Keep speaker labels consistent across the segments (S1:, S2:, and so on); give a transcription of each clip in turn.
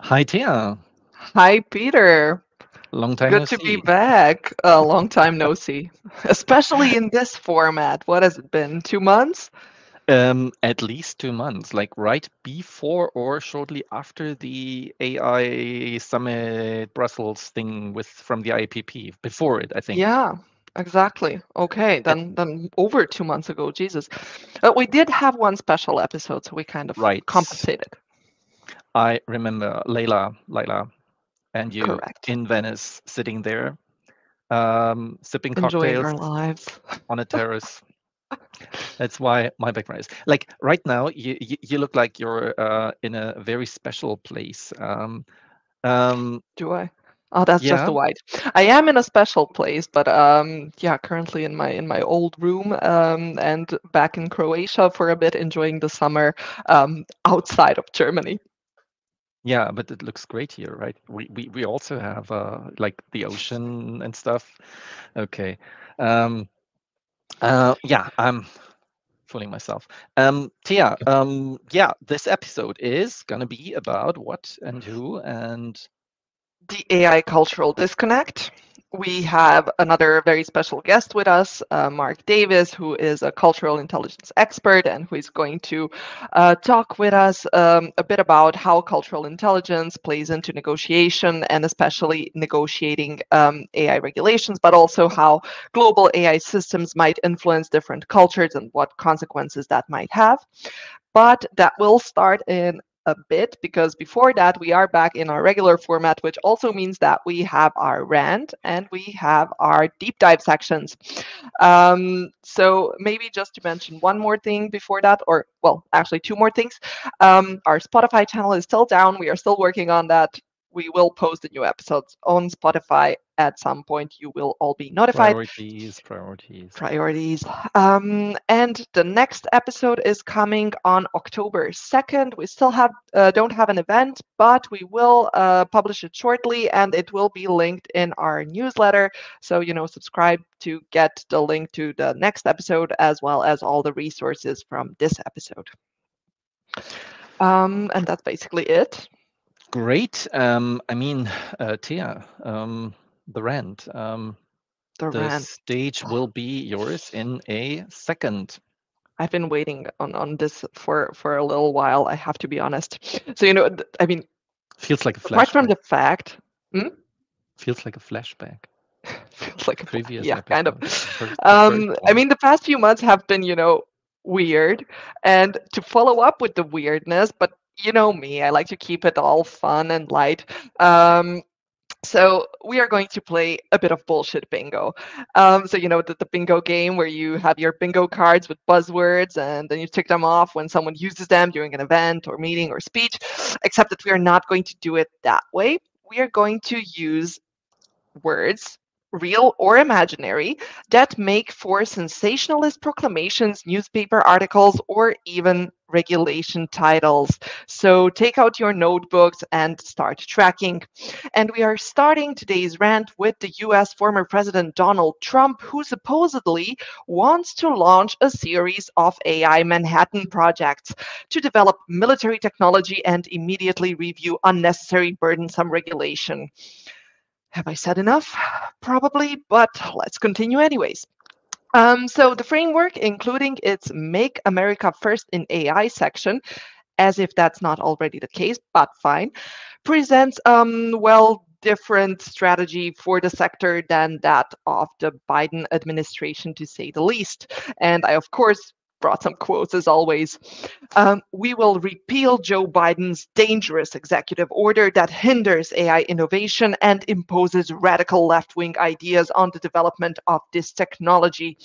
S1: Hi, Tia.
S2: Hi, Peter.
S1: Long time no
S2: Good to be
S1: see.
S2: back. A long time no see, especially in this format. What has it been? 2 months?
S1: At least 2 months, like right before or shortly after the AI Summit Brussels thing with from the IPP. Before it, I think.
S2: Yeah, exactly. Okay,
S1: Uh,
S2: then over 2 months ago. Jesus. We did have one special episode, so we kind of
S1: right.
S2: compensated.
S1: I remember Layla, and you
S2: Correct.
S1: in Venice, sitting there, sipping
S2: Enjoying
S1: cocktails
S2: our lives.
S1: on a terrace. That's why my background is like right now. You look like you're in a very special place.
S2: Do I? Oh, that's just
S1: Yeah,
S2: the white. I am in a special place, but yeah, currently in my old room, and back in Croatia for a bit, enjoying the summer outside of Germany.
S1: yeah, but it looks great here, right? We also have like the ocean and stuff. Okay. Um, yeah, I'm fooling myself. Tia, yeah, this episode is gonna be about what and who and
S2: The AI cultural disconnect. We have another very special guest with us, Mark Davis, who is a cultural intelligence expert and who is going to talk with us a bit about how cultural intelligence plays into negotiation and especially negotiating AI regulations, but also how global AI systems might influence different cultures and what consequences that might have. But that will start in a bit because before that we are back in our regular format, which also means that we have our rant and we have our deep dive sections. So maybe just to mention one more thing before that, or well, actually two more things. Our Spotify channel is still down. We are still working on that. We will post the new episodes on Spotify at some point. You will all be notified.
S1: priorities.
S2: Priorities. And the next episode is coming on October 2nd. We still don't have an event, but we will publish it shortly, and it will be linked in our newsletter. So subscribe to get the link to the next episode as well as all the resources from this episode. And that's basically it.
S1: Great. I mean, Tia, the rent.
S2: The
S1: The
S2: rant.
S1: stage will be yours in a second.
S2: I've been waiting on this for a little while. I have to be honest. So I mean,
S1: Feels like a
S2: apart from
S1: flashback.
S2: the fact. Hmm?
S1: Feels like a flashback.
S2: Feels like
S1: Previous
S2: yeah, kind of.
S1: episode, the first
S2: I
S1: one.
S2: mean, the past few months have been, weird, and to follow up with the weirdness, but you know me, I like to keep it all fun and light. So we are going to play a bit of bullshit bingo. So the bingo game where you have your bingo cards with buzzwords and then you tick them off when someone uses them during an event or meeting or speech. Except that we are not going to do it that way. We are going to use words, real or imaginary, that make for sensationalist proclamations, newspaper articles, or even regulation titles. So take out your notebooks and start tracking. And we are starting today's rant with the US former President Donald Trump, who supposedly wants to launch a series of AI Manhattan projects to develop military technology and immediately review unnecessary burdensome regulation. Have I said enough? Probably, but let's continue anyways. So the framework, including its Make America First in AI section, as if that's not already the case, but fine, presents different strategy for the sector than that of the Biden administration, to say the least. And I, of course, brought some quotes as always. We will repeal Joe Biden's dangerous executive order that hinders AI innovation and imposes radical left wing ideas on the development of this technology.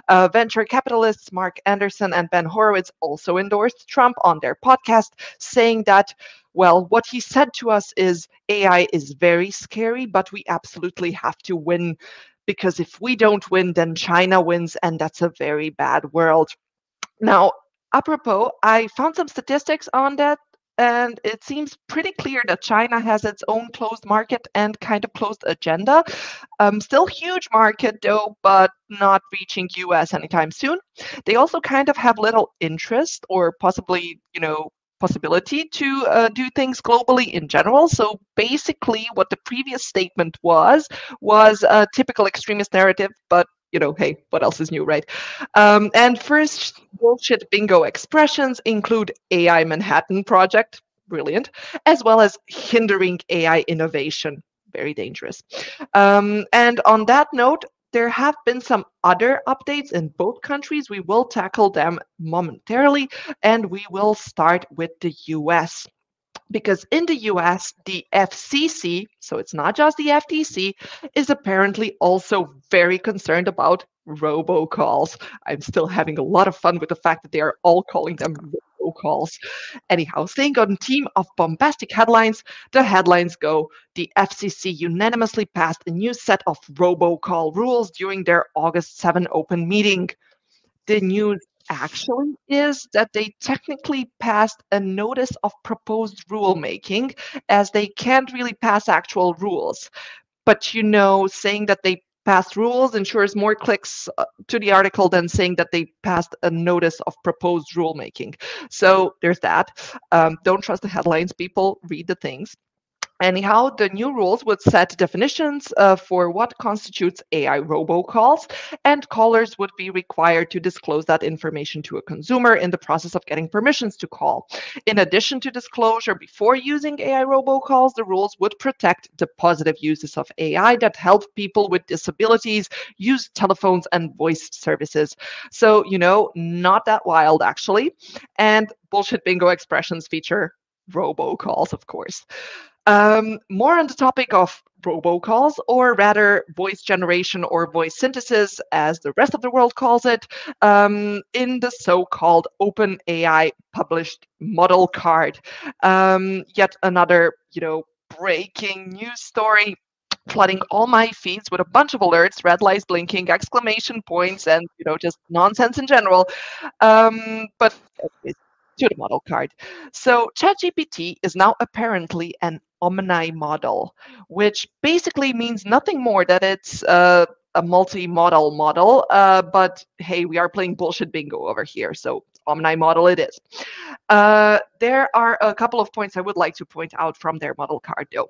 S2: Venture capitalists Mark Anderson and Ben Horowitz also endorsed Trump on their podcast, saying that, well, what he said to us is AI is very scary, but we absolutely have to win. Because if we don't win, then China wins, and that's a very bad world. Now, apropos, I found some statistics on that, and it seems pretty clear that China has its own closed market and kind of closed agenda. Still huge market though, but not reaching US anytime soon. They also kind of have little interest, or possibly, possibility to do things globally in general. So basically, what the previous statement was a typical extremist narrative, but hey, what else is new, right? And first bullshit bingo expressions include AI Manhattan Project, brilliant, as well as hindering AI innovation, very dangerous. And on that note, there have been some other updates in both countries. We will tackle them momentarily, and we will start with the US. Because in the US, the FCC, so it's not just the FTC, is apparently also very concerned about robocalls. I'm still having a lot of fun with the fact that they are all calling them robocalls. Anyhow, staying on theme of bombastic headlines, the headlines go: the FCC unanimously passed a new set of robocall rules during their August 7 open meeting. The news actually is that they technically passed a notice of proposed rulemaking, as they can't really pass actual rules. But saying that they passed rules ensures more clicks to the article than saying that they passed a notice of proposed rulemaking. So there's that. Don't trust the headlines, people. Read the things. Anyhow, the new rules would set definitions for what constitutes AI robocalls, and callers would be required to disclose that information to a consumer in the process of getting permissions to call. In addition to disclosure before using AI robocalls, the rules would protect the positive uses of AI that help people with disabilities use telephones and voice services. So, not that wild actually. And bullshit bingo expressions feature robocalls, of course. More on the topic of robocalls, or rather voice generation or voice synthesis, as the rest of the world calls it, in the so-called OpenAI published model card. Yet another, breaking news story flooding all my feeds with a bunch of alerts, red lights blinking, exclamation points, and just nonsense in general. But anyways, to the model card. So ChatGPT is now apparently an Omni model, which basically means nothing more that it's a multi-model model. But hey, we are playing bullshit bingo over here, so Omni model it is. There are a couple of points I would like to point out from their model card, though.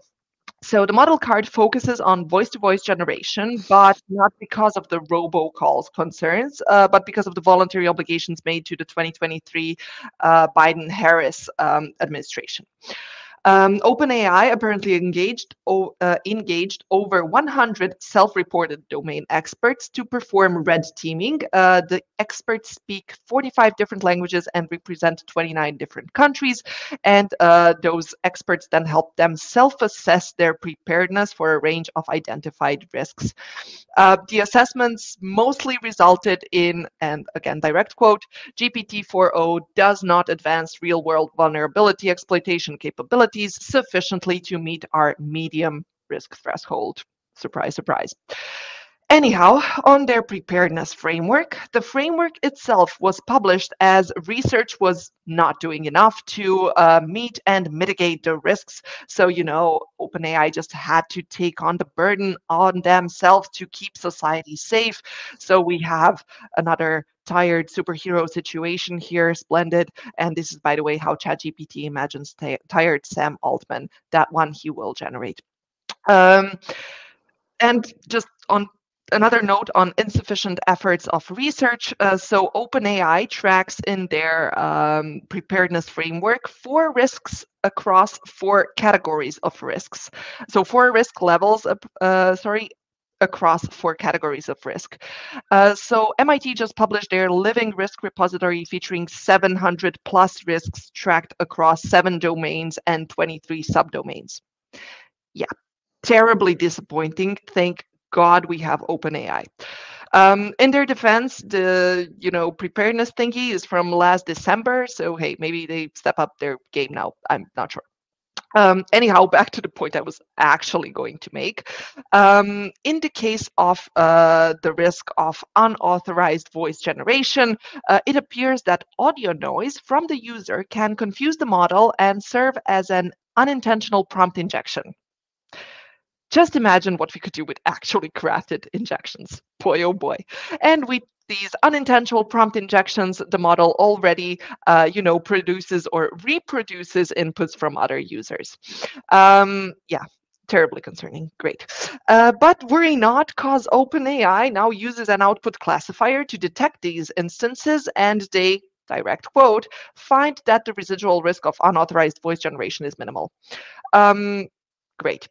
S2: So the model card focuses on voice-to-voice generation, but not because of the robocalls concerns, but because of the voluntary obligations made to the 2023 Biden-Harris administration. OpenAI apparently engaged over 100 self-reported domain experts to perform red teaming. The experts speak 45 different languages and represent 29 different countries, and those experts then help them self-assess their preparedness for a range of identified risks. The assessments mostly resulted in, and again, direct quote, GPT-4o does not advance real-world vulnerability exploitation capabilities sufficiently to meet our medium risk threshold. Surprise, surprise. Anyhow, on their preparedness framework, the framework itself was published as research was not doing enough to meet and mitigate the risks. So, OpenAI just had to take on the burden on themselves to keep society safe. So we have another tired superhero situation here, splendid. And this is, by the way, how ChatGPT imagines tired Sam Altman. That one he will generate. And just on another note on insufficient efforts of research, so OpenAI tracks in their preparedness framework 4 risks across 4 categories of risks. So 4 risk levels, across 4 categories of risk. So MIT just published their living risk repository featuring 700 plus risks tracked across 7 domains and 23 subdomains. Yeah, terribly disappointing. Thank God we have OpenAI. In their defense, the preparedness thingy is from last December, so hey, maybe they step up their game now. I'm not sure. Anyhow, back to the point I was actually going to make. In the case of the risk of unauthorized voice generation, it appears that audio noise from the user can confuse the model and serve as an unintentional prompt injection. Just imagine what we could do with actually crafted injections. Boy, oh boy. And we these unintentional prompt injections, the model already, produces or reproduces inputs from other users. Yeah, terribly concerning. Great. But worry not, cause OpenAI now uses an output classifier to detect these instances, and they, direct quote, find that the residual risk of unauthorized voice generation is minimal. Um, Great.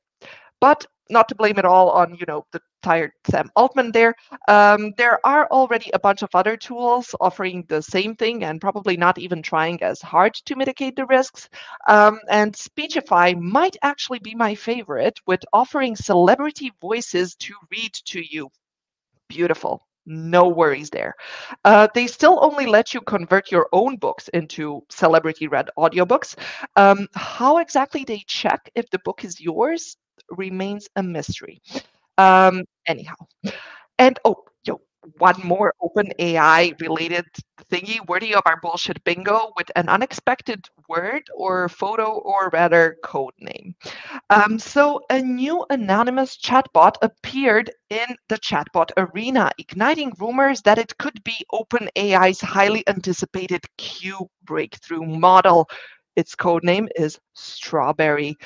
S2: But not to blame it all on, the tired Sam Altman there. There are already a bunch of other tools offering the same thing and probably not even trying as hard to mitigate the risks. And Speechify might actually be my favorite, with offering celebrity voices to read to you. Beautiful. No worries there. They still only let you convert your own books into celebrity read audiobooks. How exactly they check if the book is yours remains a mystery. Anyhow, and oh, one more open AI related thingy worthy of our bullshit bingo with an unexpected word or photo or rather code name. So a new anonymous chatbot appeared in the chatbot arena, igniting rumors that it could be OpenAI's highly anticipated Q breakthrough model. Its code name is Strawberry.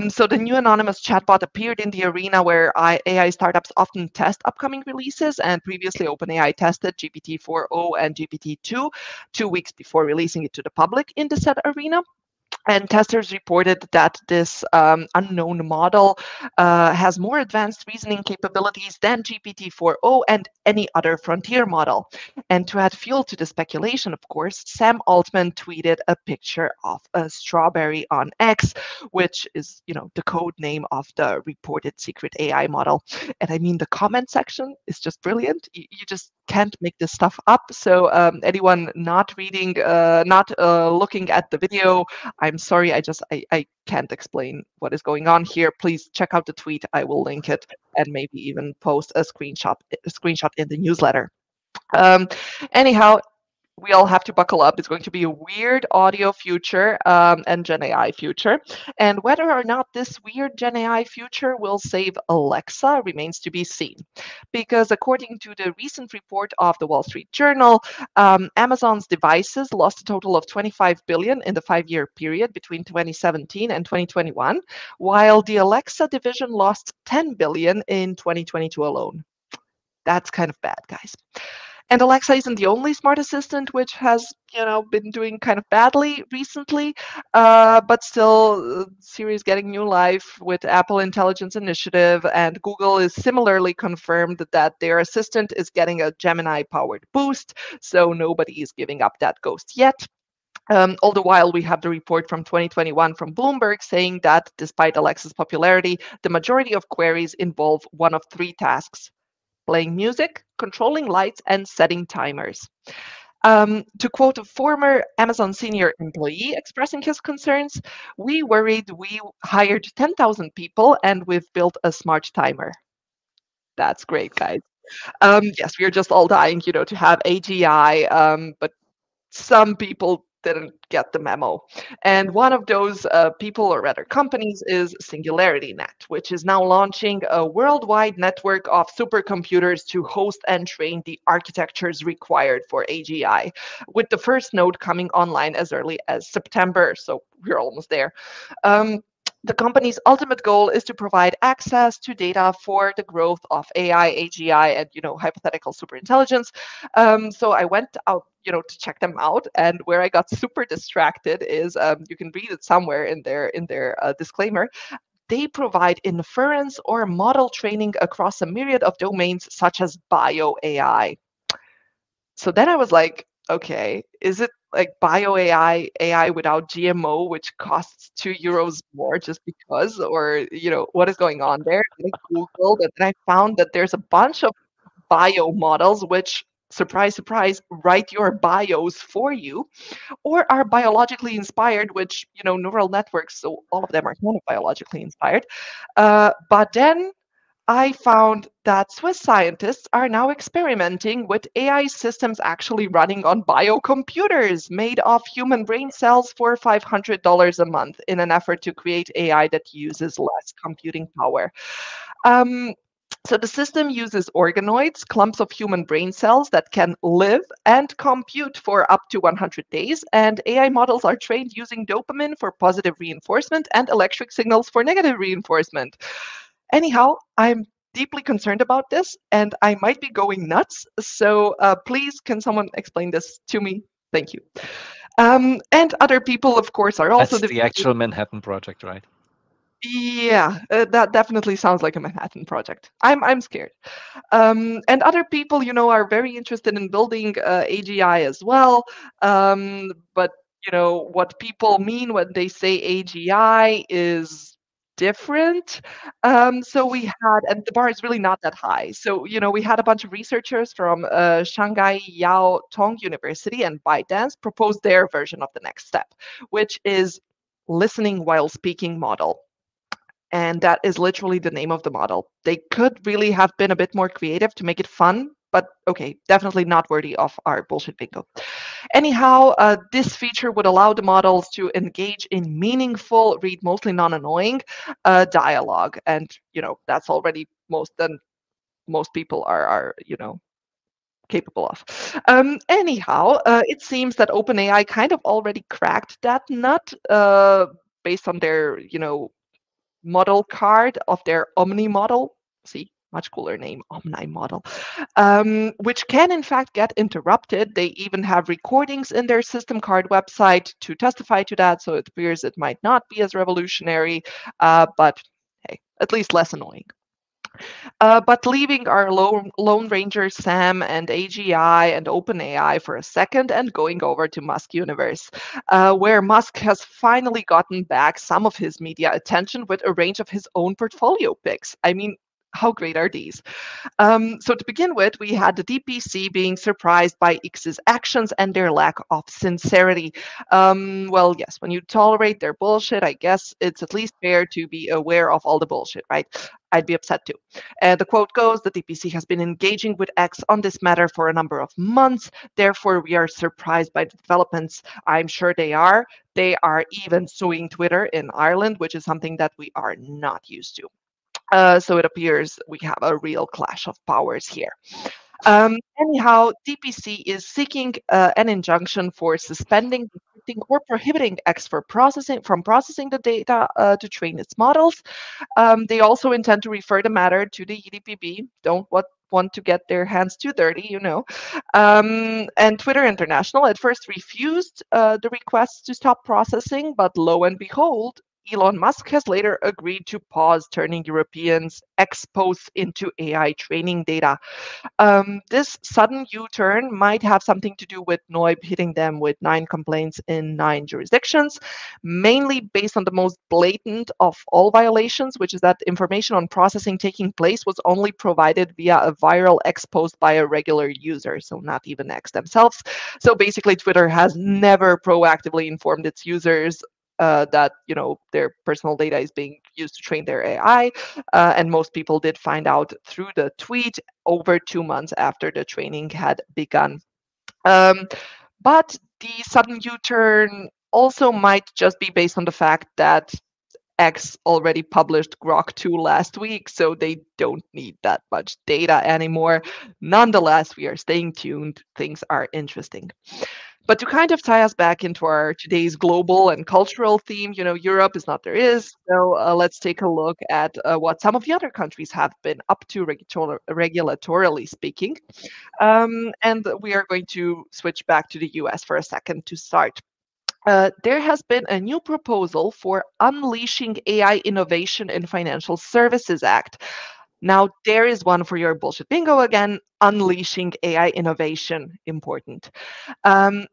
S2: So the new anonymous chatbot appeared in the arena where AI startups often test upcoming releases, and previously OpenAI tested GPT 4.0 and GPT 2 2 weeks before releasing it to the public in the said arena. And testers reported that this unknown model has more advanced reasoning capabilities than GPT 4.0 and any other frontier model. And to add fuel to the speculation, of course, Sam Altman tweeted a picture of a strawberry on X, which is, the code name of the reported secret AI model. And I mean, the comment section is just brilliant. You just can't make this stuff up. So anyone not reading, not looking at the video, I'm sorry, I can't explain what is going on here. Please check out the tweet. I will link it and maybe even post a screenshot in the newsletter. Um, Anyhow, we all have to buckle up. It's going to be a weird audio future and Gen AI future. And whether or not this weird Gen AI future will save Alexa remains to be seen. Because according to the recent report of the Wall Street Journal, Amazon's devices lost a total of 25 billion in the 5-year period between 2017 and 2021, while the Alexa division lost 10 billion in 2022 alone. That's kind of bad, guys. And Alexa isn't the only smart assistant which has, been doing kind of badly recently, but still, Siri is getting new life with Apple Intelligence Initiative, and Google is similarly confirmed that their assistant is getting a Gemini-powered boost, so nobody is giving up that ghost yet. All the while, we have the report from 2021 from Bloomberg saying that despite Alexa's popularity, the majority of queries involve one of three tasks: playing music, controlling lights, and setting timers. To quote a former Amazon senior employee expressing his concerns, we worried we hired 10,000 people and we've built a smart timer. That's great, guys. Yes, we are just all dying, to have AGI, but some people didn't get the memo. And one of those people, or rather companies, is SingularityNet, which is now launching a worldwide network of supercomputers to host and train the architectures required for AGI, with the first node coming online as early as September. So we're almost there. The company's ultimate goal is to provide access to data for the growth of AI, AGI, and hypothetical superintelligence. So I went out, to check them out, and where I got super distracted is you can read it somewhere in their disclaimer. They provide inference or model training across a myriad of domains such as bio AI. So then I was like, okay, is it like bio AI without GMO, which costs €2 more just because, or what is going on there? And I Googled, and then I found that there's a bunch of bio models which, surprise, surprise, write your bios for you, or are biologically inspired, which neural networks, so all of them are kind of biologically inspired. But then I found that Swiss scientists are now experimenting with AI systems actually running on biocomputers made of human brain cells for $500 a month in an effort to create AI that uses less computing power. Um, So the system uses organoids, clumps of human brain cells that can live and compute for up to 100 days. And AI models are trained using dopamine for positive reinforcement and electric signals for negative reinforcement. Anyhow, I'm deeply concerned about this and I might be going nuts. So please, can someone explain this to me? Thank you. And other people, of course, are also
S1: That's the
S2: debating.
S1: actual Manhattan Project, right?
S2: Yeah, that definitely sounds like a Manhattan project. I'm scared. And other people, are very interested in building AGI as well. But what people mean when they say AGI is different. So we had, and the bar is really not that high. So we had a bunch of researchers from Shanghai Yao Tong University and ByteDance propose their version of the next step, which is listening while speaking model. And that is literally the name of the model. They could really have been a bit more creative to make it fun, but okay, definitely not worthy of our bullshit bingo. Anyhow, this feature would allow the models to engage in meaningful, read mostly non-annoying dialogue, and that's already most people are capable of. Anyhow, it seems that OpenAI kind of already cracked that nut based on their model card of their Omni model. See, much cooler name, Omni model, which can in fact get interrupted. They even have recordings in their system card website to testify to that. So it appears it might not be as revolutionary, but hey, at least less annoying. But leaving our Lone Ranger Sam and AGI and OpenAI for a second and going over to Musk Universe, where Musk has finally gotten back some of his media attention with a range of his own portfolio picks. I mean, how great are these? So to begin with, we had the DPC being surprised by X's actions and their lack of sincerity. Well, yes, when you tolerate their bullshit, I guess it's at least fair to be aware of all the bullshit, right? I'd be upset too. The quote goes, the DPC has been engaging with X on this matter for a number of months. Therefore, we are surprised by the developments. I'm sure they are. They are even suing Twitter in Ireland, which is something that we are not used to. So it appears we have a real clash of powers here. Anyhow, DPC is seeking an injunction for suspending, restricting, or prohibiting X for processing the data to train its models. They also intend to refer the matter to the EDPB. Don't want to get their hands too dirty. And Twitter International at first refused the request to stop processing, but lo and behold, Elon Musk has later agreed to pause turning Europeans' X posts into AI training data. This sudden U-turn might have something to do with NOIB hitting them with 9 complaints in 9 jurisdictions, mainly based on the most blatant of all violations, which is that information on processing taking place was only provided via a viral X post by a regular user, so not even X themselves. So basically, Twitter has never proactively informed its users that their personal data is being used to train their AI, and most people did find out through the tweet over 2 months after the training had begun. Um, but the sudden U-turn also might just be based on the fact that X already published Grok 2 last week, so they don't need that much data anymore. Nonetheless, we are staying tuned. Things are interesting. But to kind of tie us back into our today's global and cultural theme, Europe is not there is. So let's take a look at what some of the other countries have been up to regulatorily speaking. And we are going to switch back to the US for a second to start. There has been a new proposal for Unleashing AI Innovation in Financial Services Act. Now, there is one for your bullshit bingo again, unleashing AI innovation, important.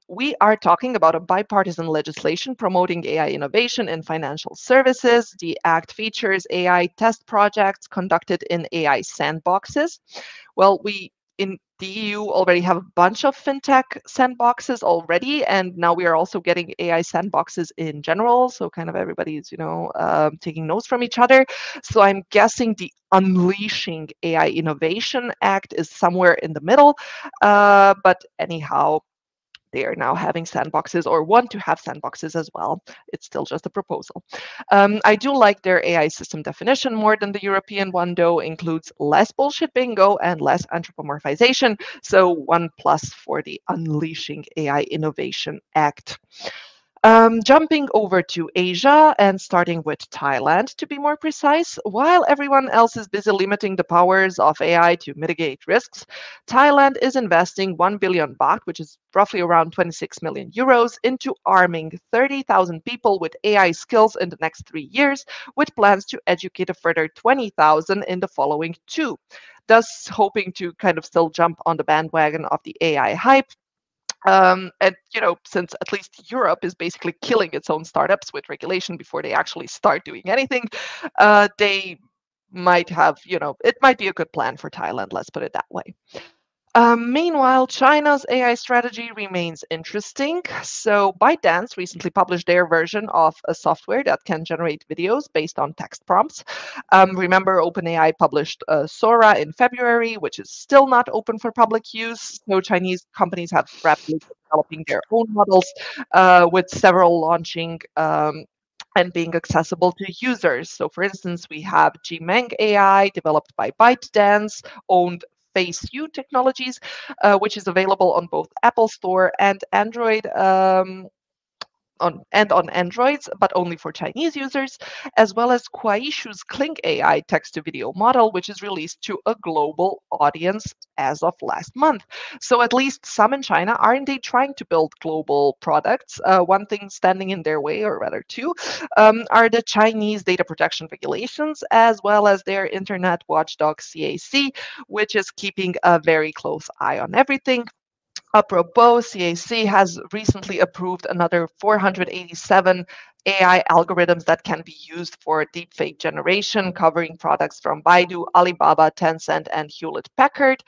S2: We are talking about a bipartisan legislation promoting AI innovation in financial services. The act features AI test projects conducted in AI sandboxes. Well, we in the EU already have a bunch of fintech sandboxes already, and now we are also getting AI sandboxes in general. So kind of everybody's, taking notes from each other. So I'm guessing the Unleashing AI Innovation Act is somewhere in the middle. But anyhow, they are now having sandboxes or want to have sandboxes as well. It's still just a proposal. I do like their AI system definition more than the European one, though, includes less bullshit bingo and less anthropomorphization. So 1+ for the Unleashing AI Innovation Act. Jumping over to Asia and starting with Thailand, to be more precise, while everyone else is busy limiting the powers of AI to mitigate risks, Thailand is investing 1 billion baht, which is roughly around 26 million euros, into arming 30,000 people with AI skills in the next 3 years, with plans to educate a further 20,000 in the following two. Thus, hoping to kind of still jump on the bandwagon of the AI hype. And since at least Europe is basically killing its own startups with regulation before they actually start doing anything, they might have, it might be a good plan for Thailand, let's put it that way. Meanwhile, China's AI strategy remains interesting. So, ByteDance recently published their version of a software that can generate videos based on text prompts. Remember, OpenAI published Sora in February, which is still not open for public use. So, Chinese companies have rapidly been developing their own models, with several launching. And being accessible to users. So, for instance, we have Gmeng AI, developed by ByteDance, owned FaceU Technologies, which is available on both Apple Store and Android. On Androids, but only for Chinese users, as well as Kuaishu's Clink AI text-to-video model, which is released to a global audience as of last month. So at least some in China are indeed trying to build global products. One thing standing in their way, or rather two, are the Chinese data protection regulations, as well as their internet watchdog CAC, which is keeping a very close eye on everything. Apropos, CAC has recently approved another 487 AI algorithms that can be used for deepfake generation, covering products from Baidu, Alibaba, Tencent, and Hewlett Packard.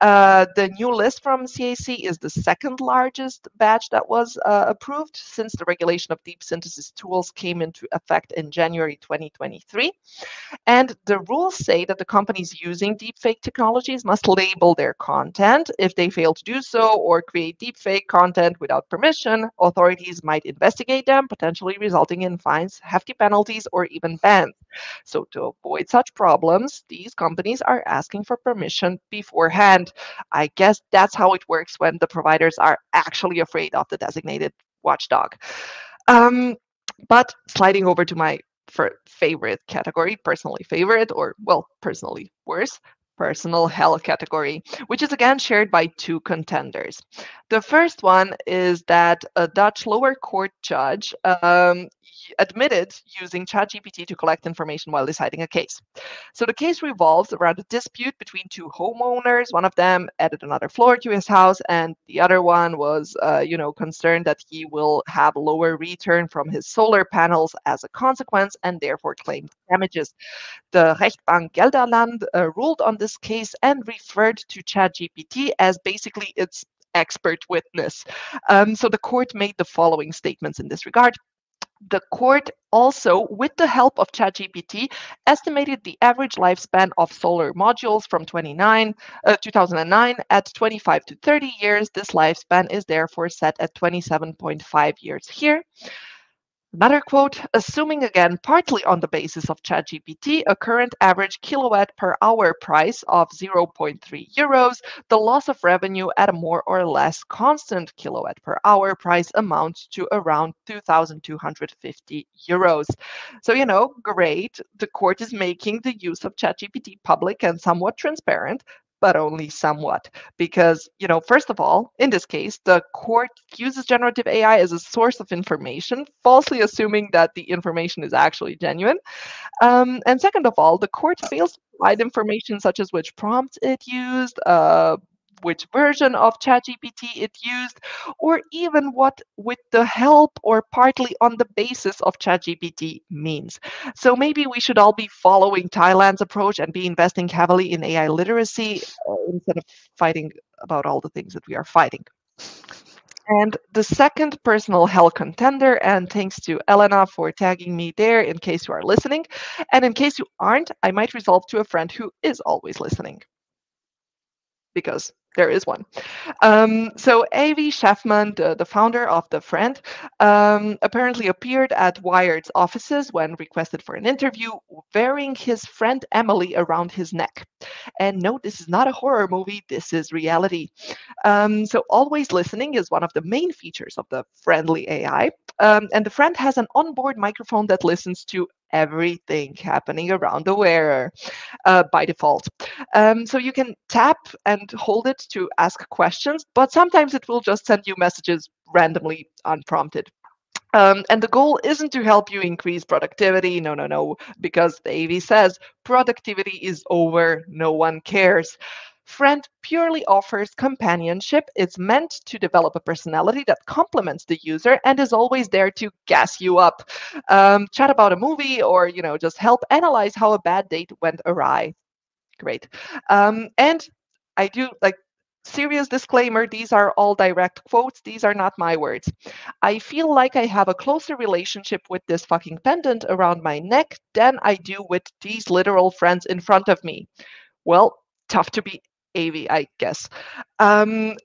S2: The new list from CAC is the second largest batch that was approved since the regulation of deep synthesis tools came into effect in January 2023. And the rules say that the companies using deepfake technologies must label their content. If they fail to do so or create deepfake content without permission, authorities might investigate them, potentially resulting in fines, hefty penalties, or even bans. So, to avoid such problems, these companies are asking for permission beforehand. I guess that's how it works when the providers are actually afraid of the designated watchdog. Um, but sliding over to my favorite category, personally favorite, or well, personally worse, personal hell category, which is again shared by two contenders. The first one is that a Dutch lower court judge admitted using ChatGPT to collect information while deciding a case. So the case revolves around a dispute between two homeowners. One of them added another floor to his house, and the other one was, concerned that he will have lower return from his solar panels as a consequence, and therefore claimed damages. The Rechtbank Gelderland ruled on this case and referred to ChatGPT as basically its expert witness. So the court made the following statements in this regard. The court also, with the help of ChatGPT, estimated the average lifespan of solar modules from 2009 at 25 to 30 years. This lifespan is therefore set at 27.5 years here. Another quote, assuming again partly on the basis of ChatGPT, a current average kilowatt per hour price of 0.3 euros, the loss of revenue at a more or less constant kilowatt per hour price amounts to around 2,250 euros. So, great. The court is making the use of ChatGPT public and somewhat transparent, but only somewhat. Because, first of all, in this case, the court uses generative AI as a source of information, falsely assuming that the information is actually genuine. And second of all, the court fails to provide information such as which prompts it used, which version of ChatGPT it used, or even what with the help or partly on the basis of ChatGPT means. So maybe we should all be following Thailand's approach and be investing heavily in AI literacy instead of fighting about all the things that we are fighting. And the second personal hell contender, and thanks to Elena for tagging me there in case you are listening. And in case you aren't, I might resolve to a friend who is always listening. because there is one. So Avi Shefman, the founder of The Friend, apparently appeared at Wired's offices when requested for an interview, wearing his friend Emily around his neck. And no, this is not a horror movie, this is reality. So always listening is one of the main features of the Friendly AI. And the Friend has an onboard microphone that listens to everything happening around the wearer by default. So you can tap and hold it to ask questions, but sometimes it will just send you messages randomly unprompted. And the goal isn't to help you increase productivity. No, no, no, because the AV says productivity is over. No one cares. Friend purely offers companionship. It's meant to develop a personality that complements the user and is always there to gas you up, chat about a movie, or just help analyze how a bad date went awry. Great. And I do like serious disclaimer, these are all direct quotes. These are not my words. I feel like I have a closer relationship with this fucking pendant around my neck than I do with these literal friends in front of me. Well, tough to be AV, I guess. And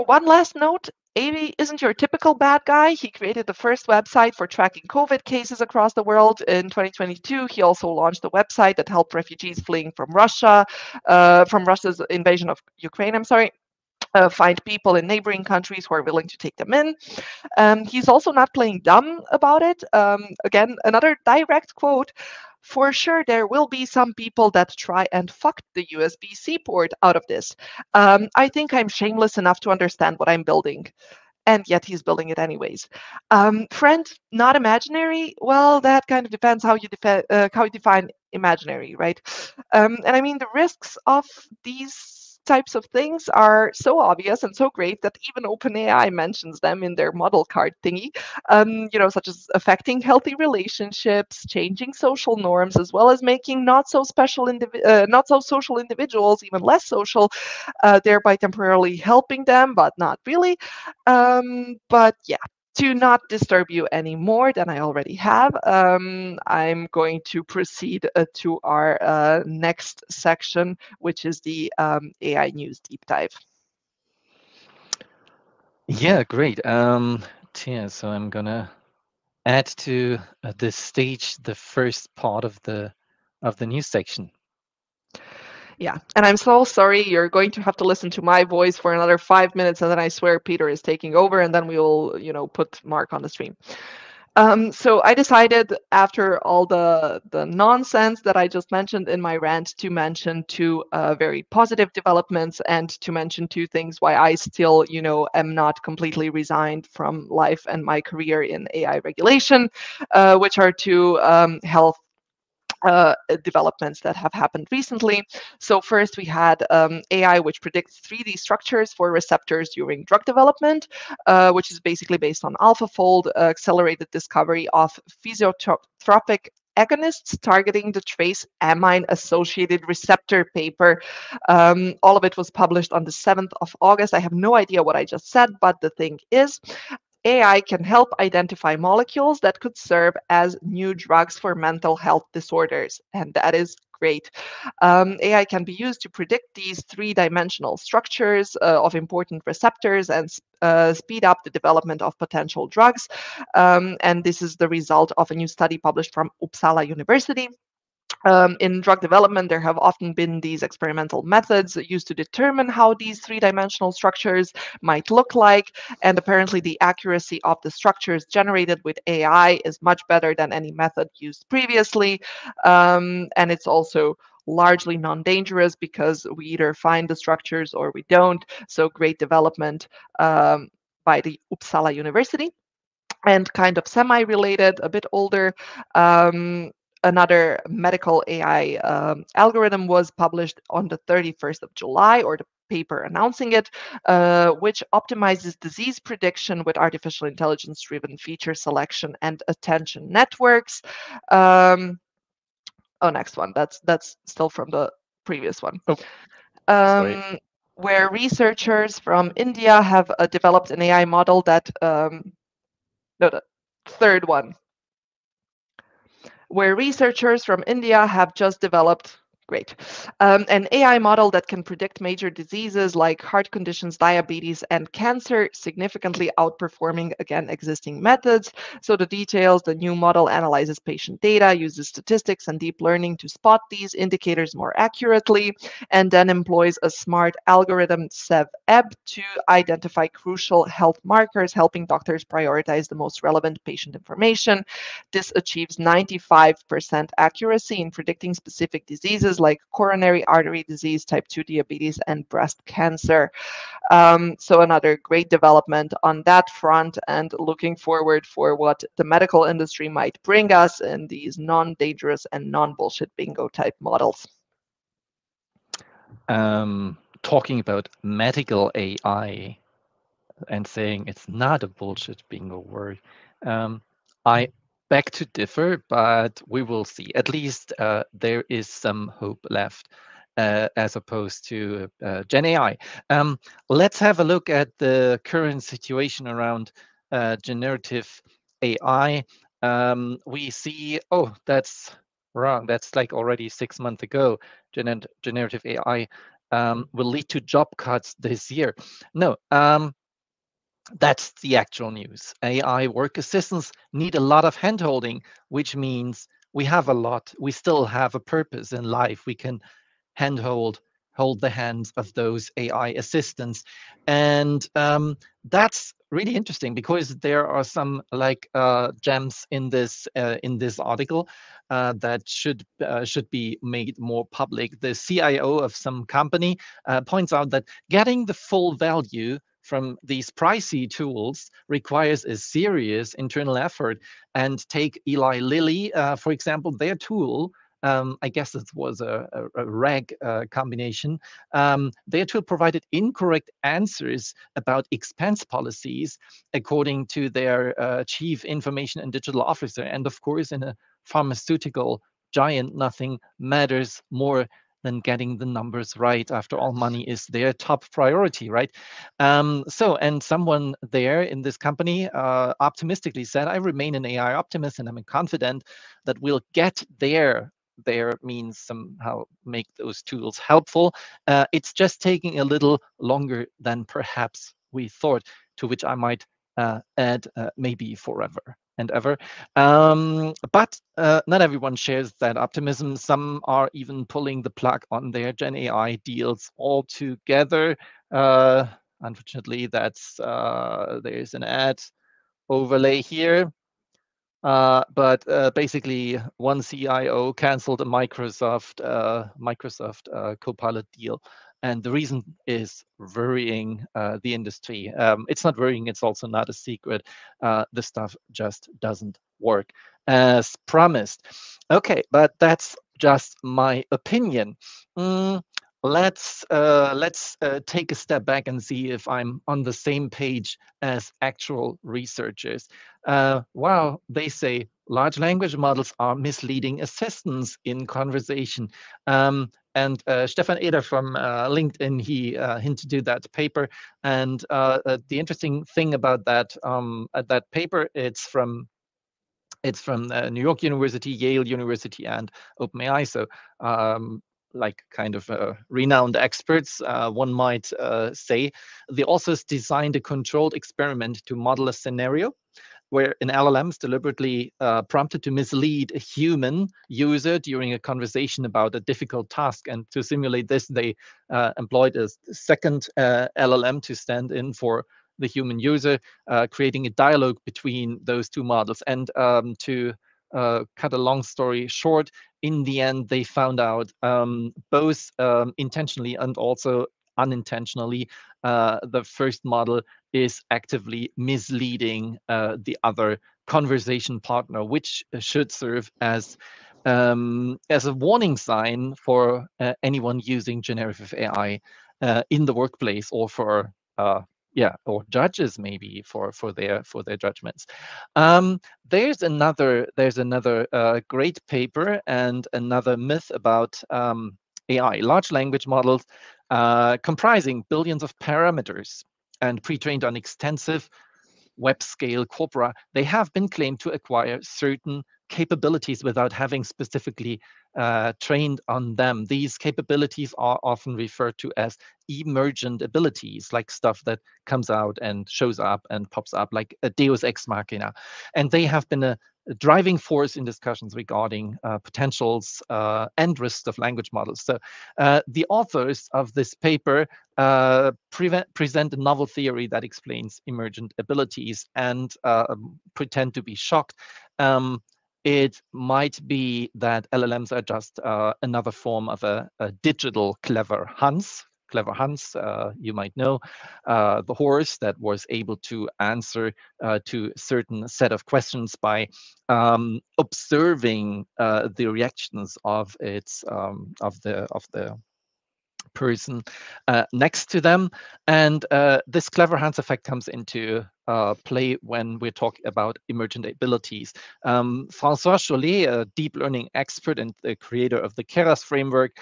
S2: one last note. AV isn't your typical bad guy. He created the first website for tracking COVID cases across the world in 2022. He also launched a website that helped refugees fleeing from Russia's invasion of Ukraine. I'm sorry. Find people in neighboring countries who are willing to take them in. He's also not playing dumb about it. Again, another direct quote. For sure, there will be some people that try and fuck the USB-C port out of this. I think I'm shameless enough to understand what I'm building, and yet he's building it anyways. Friend, not imaginary. Well, that kind of depends how you define imaginary, right? And I mean, the risks of these types of things are so obvious and so great that even OpenAI mentions them in their model card thingy. Such as affecting healthy relationships, changing social norms, as well as making not so social individuals even less social, thereby temporarily helping them, but not really. But yeah, to not disturb you any more than I already have, I'm going to proceed to our next section, which is the AI news deep dive.
S1: Yeah, great. Yeah, so I'm gonna add to this stage the first part of the news section.
S2: Yeah, and I'm so sorry. You're going to have to listen to my voice for another 5 minutes, and then I swear Peter is taking over, and then we will, put Mark on the stream. So I decided after all the nonsense that I just mentioned in my rant to mention two very positive developments and to mention two things why I still, am not completely resigned from life and my career in AI regulation, which are two health developments that have happened recently. So first we had AI, which predicts 3D structures for receptors during drug development, which is basically based on AlphaFold, accelerated discovery of physiotropic agonists targeting the trace amine associated receptor paper. All of it was published on the 7th of August. I have no idea what I just said, but the thing is, AI can help identify molecules that could serve as new drugs for mental health disorders, and that is great. AI can be used to predict these three-dimensional structures of important receptors and speed up the development of potential drugs. And this is the result of a new study published from Uppsala University. In drug development, there have often been these experimental methods used to determine how these three-dimensional structures might look like, and apparently the accuracy of the structures generated with AI is much better than any method used previously, and it's also largely non-dangerous because we either find the structures or we don't, so great development by the Uppsala University. And kind of semi-related, a bit older, another medical AI algorithm was published on the 31st of July, or the paper announcing it, which optimizes disease prediction with artificial intelligence-driven feature selection and attention networks. Next one. That's still from the previous one.
S1: Oh, sorry.
S2: Um, where researchers from India have developed an AI model that no, the third one, where researchers from India have just developed Great. An AI model that can predict major diseases like heart conditions, diabetes, and cancer, significantly outperforming, again, existing methods. So the details, the new model analyzes patient data, uses statistics and deep learning to spot these indicators more accurately, and then employs a smart algorithm, SEV-EB, to identify crucial health markers, helping doctors prioritize the most relevant patient information. This achieves 95% accuracy in predicting specific diseases like coronary artery disease, type 2 diabetes, and breast cancer. So another great development on that front, and looking forward for what the medical industry might bring us in these non-dangerous and non-bullshit bingo type models.
S1: Talking about medical AI and saying it's not a bullshit bingo word, I beg to differ, but we will see. At least there is some hope left. As opposed to Gen AI. Let's have a look at the current situation around generative AI. We see, oh, that's wrong. That's like already 6 months ago. Generative AI will lead to job cuts this year. No, that's the actual news. AI work assistants need a lot of handholding, which means we still have a purpose in life. We can hold the hands of those AI assistants. And that's really interesting because there are some like gems in this article that should be made more public. The CIO of some company points out that getting the full value from these pricey tools requires a serious internal effort. And take Eli Lilly, for example, their tool, I guess it was a reg combination. Their tool provided incorrect answers about expense policies according to their chief information and digital officer. And of course, in a pharmaceutical giant, nothing matters more than getting the numbers right. After all, money is their top priority, right? And someone there in this company optimistically said, I remain an AI optimist and I'm confident that we'll get there. There means somehow make those tools helpful. It's just taking a little longer than perhaps we thought, to which I might add maybe forever and ever. But not everyone shares that optimism. Some are even pulling the plug on their Gen AI deals altogether. Unfortunately, there's an ad overlay here. But basically, one CIO canceled a Microsoft Copilot deal, and the reason is worrying the industry. It's not worrying; it's also not a secret. The stuff just doesn't work as promised. Okay, but that's just my opinion. Mm, let's take a step back and see if I'm on the same page as actual researchers. Wow, they say large language models are misleading assistants in conversation. And Stefan Eder from LinkedIn, he hinted to that paper. And the interesting thing about that paper, it's from New York University, Yale University, and OpenAI. So like kind of renowned experts, one might say. The authors designed a controlled experiment to model a scenario where an LLM is deliberately prompted to mislead a human user during a conversation about a difficult task. And to simulate this, they employed a second LLM to stand in for the human user, creating a dialogue between those two models. And to cut a long story short, in the end, they found out both intentionally and also unintentionally, the first model is actively misleading the other conversation partner, which should serve as a warning sign for anyone using generative AI in the workplace, or for or judges maybe for their judgments. There's another great paper and another myth about AI, large language models comprising billions of parameters and pre-trained on extensive web scale corpora, they have been claimed to acquire certain capabilities without having specifically trained on them. These capabilities are often referred to as emergent abilities, like stuff that comes out and shows up and pops up, like a Deus ex machina. And they have been a driving force in discussions regarding potentials and risks of language models. So the authors of this paper present a novel theory that explains emergent abilities and pretend to be shocked. It might be that LLMs are just another form of a digital clever Hans. Clever Hans, you might know, the horse that was able to answer to a certain set of questions by observing the reactions of its of the person next to them. And this clever hands effect comes into play when we're talking about emergent abilities. François Chollet, a deep learning expert and the creator of the Keras framework,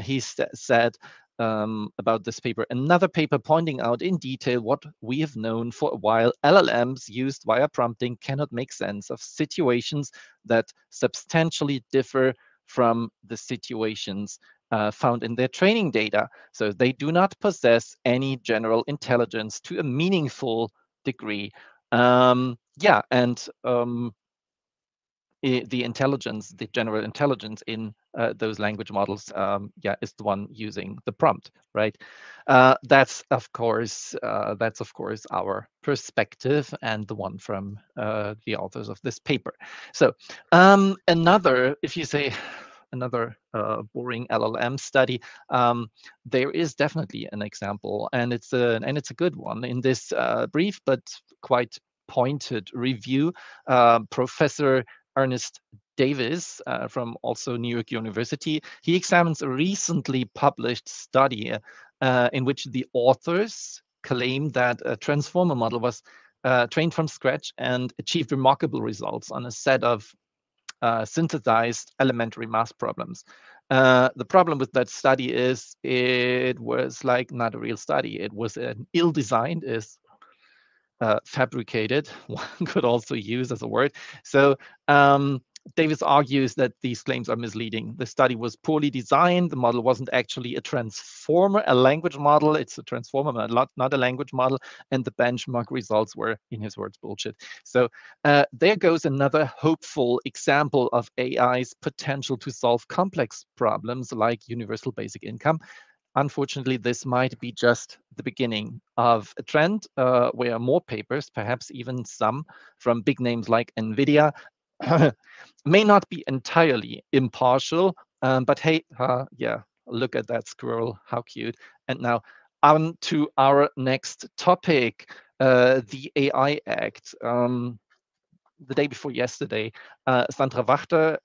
S1: he said about this paper, another paper pointing out in detail what we have known for a while: LLMs used via prompting cannot make sense of situations that substantially differ from the situations found in their training data. So they do not possess any general intelligence to a meaningful degree. Yeah, and the intelligence, the general intelligence in those language models, yeah, is the one using the prompt, right? That's of course our perspective and the one from the authors of this paper. So another, if you say another boring LLM study, there is definitely an example, and it's a good one in this brief but quite pointed review. Professor Ernest Davis from also New York University, he examines a recently published study in which the authors claim that a transformer model was trained from scratch and achieved remarkable results on a set of synthesized elementary math problems. The problem with that study is it was like not a real study. It was an ill-designed, is fabricated, one could also use as a word. So Davis argues that these claims are misleading. The study was poorly designed. The model wasn't actually a transformer, a language model. It's a transformer, but not a language model. And the benchmark results were, in his words, bullshit. So there goes another hopeful example of AI's potential to solve complex problems like universal basic income. Unfortunately, this might be just the beginning of a trend where more papers, perhaps even some from big names like NVIDIA, may not be entirely impartial. But hey, yeah, look at that squirrel, how cute. And now on to our next topic, the AI Act. The day before yesterday, Sandra Wachter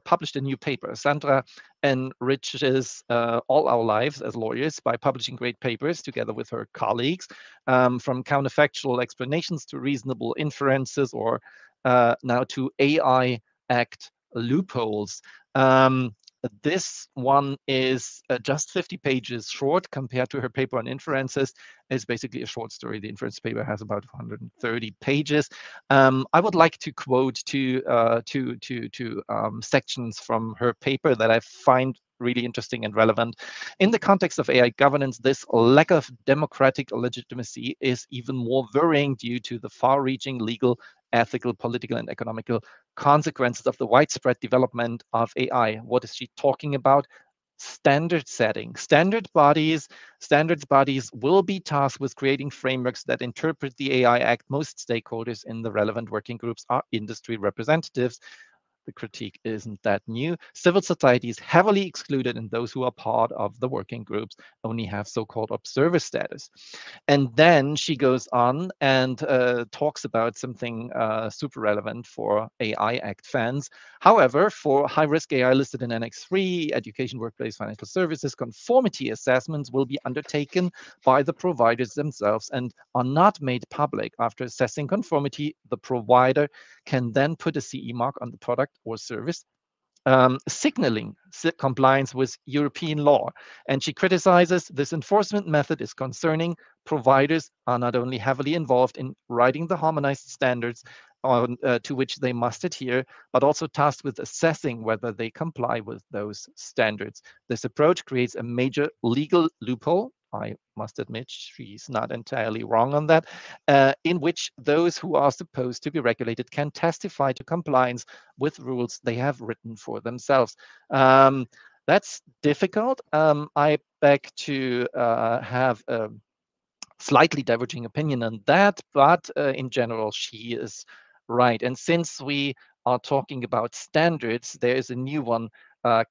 S1: published a new paper. Sandra enriches all our lives as lawyers by publishing great papers together with her colleagues, from counterfactual explanations to reasonable inferences, or now to AI Act loopholes. This one is just 50 pages short compared to her paper on inferences. It's basically a short story. The inference paper has about 130 pages. I would like to quote two sections from her paper that I find really interesting and relevant. In the context of AI governance, this lack of democratic legitimacy is even more worrying due to the far-reaching legal, ethical, political, and economical consequences of the widespread development of AI. What is she talking about? Standard setting. Standards bodies will be tasked with creating frameworks that interpret the AI Act. Most stakeholders in the relevant working groups are industry representatives. The critique isn't that new. Civil society is heavily excluded, and those who are part of the working groups only have so-called observer status. And then she goes on and talks about something super relevant for AI Act fans. However, for high-risk AI listed in Annex 3, education, workplace, financial services, conformity assessments will be undertaken by the providers themselves and are not made public. After assessing conformity, the provider can then put a CE mark on the product or service signaling compliance with European law. And she criticizes this enforcement method is concerning. Providers are not only heavily involved in writing the harmonized standards to which they must adhere, but also tasked with assessing whether they comply with those standards. This approach creates a major legal loophole. I must admit she's not entirely wrong on that, in which those who are supposed to be regulated can testify to compliance with rules they have written for themselves. That's difficult. I beg to have a slightly diverging opinion on that, but in general, she is right. And since we are talking about standards, there is a new one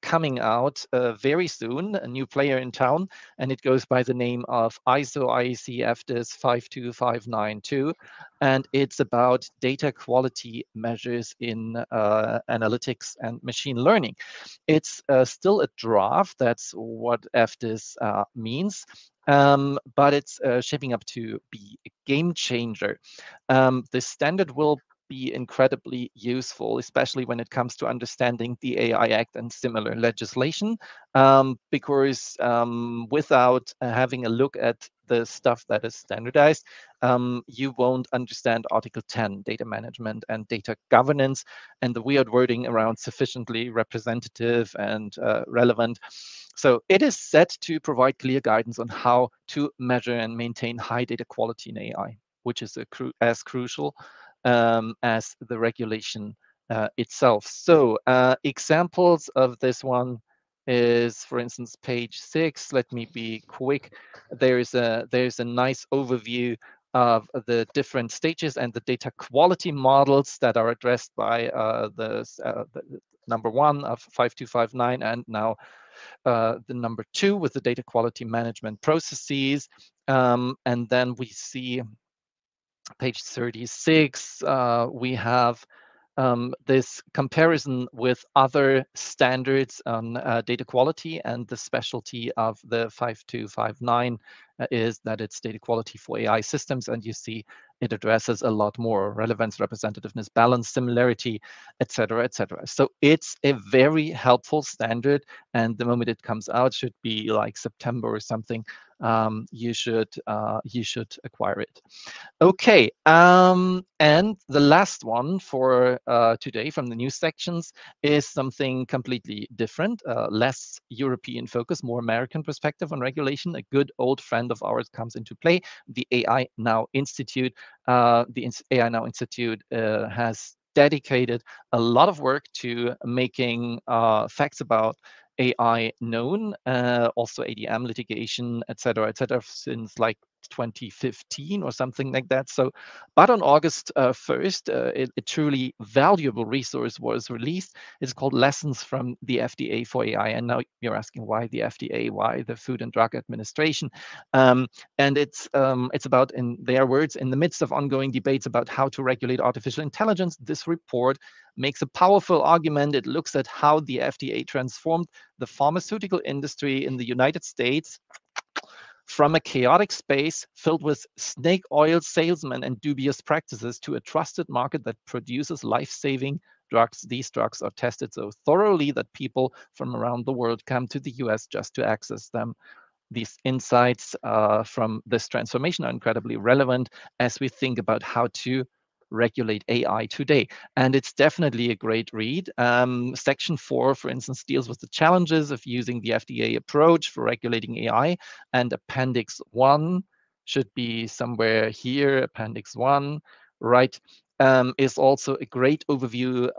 S1: coming out very soon, a new player in town, and it goes by the name of ISO IEC FDIS 52592, and it's about data quality measures in analytics and machine learning. It's still a draft, that's what FDIS means, but it's shaping up to be a game changer. The standard will be incredibly useful, especially when it comes to understanding the AI Act and similar legislation, because without having a look at the stuff that is standardized, you won't understand Article 10, data management and data governance, and the weird wording around sufficiently representative and relevant. So it is set to provide clear guidance on how to measure and maintain high data quality in AI, which is as crucial as the regulation itself. So examples of this one is, for instance, page 6. Let me be quick. There's a nice overview of the different stages and the data quality models that are addressed by the number 1 of 5259, and now the number 2 with the data quality management processes. And then we see page 36, we have this comparison with other standards on data quality, and the specialty of the 5259 is that it's data quality for AI systems, and you see it addresses a lot more: relevance, representativeness, balance, similarity, etc., etc. So it's a very helpful standard, and the moment it comes out, should be like September or something, you should acquire it. Okay, and the last one for today from the news sections is something completely different, less European focus, more American perspective on regulation. A good old friend of ours comes into play, the AI Now Institute. The AI Now Institute has dedicated a lot of work to making facts about AI known, also ADM litigation, et cetera, since like 2015 or something like that. So, but on August 1st, a truly valuable resource was released. It's called Lessons from the FDA for AI. And now you're asking, why the FDA? Why the Food and Drug Administration? And it's about, in their words, in the midst of ongoing debates about how to regulate artificial intelligence, this report makes a powerful argument. It looks at how the FDA transformed the pharmaceutical industry in the United States from a chaotic space filled with snake oil salesmen and dubious practices to a trusted market that produces life-saving drugs. These drugs are tested so thoroughly that people from around the world come to the US just to access them. These insights from this transformation are incredibly relevant as we think about how to regulate AI today. And it's definitely a great read. Section 4, for instance, deals with the challenges of using the FDA approach for regulating AI, and Appendix 1 should be somewhere here, Appendix 1, right? Is also a great overview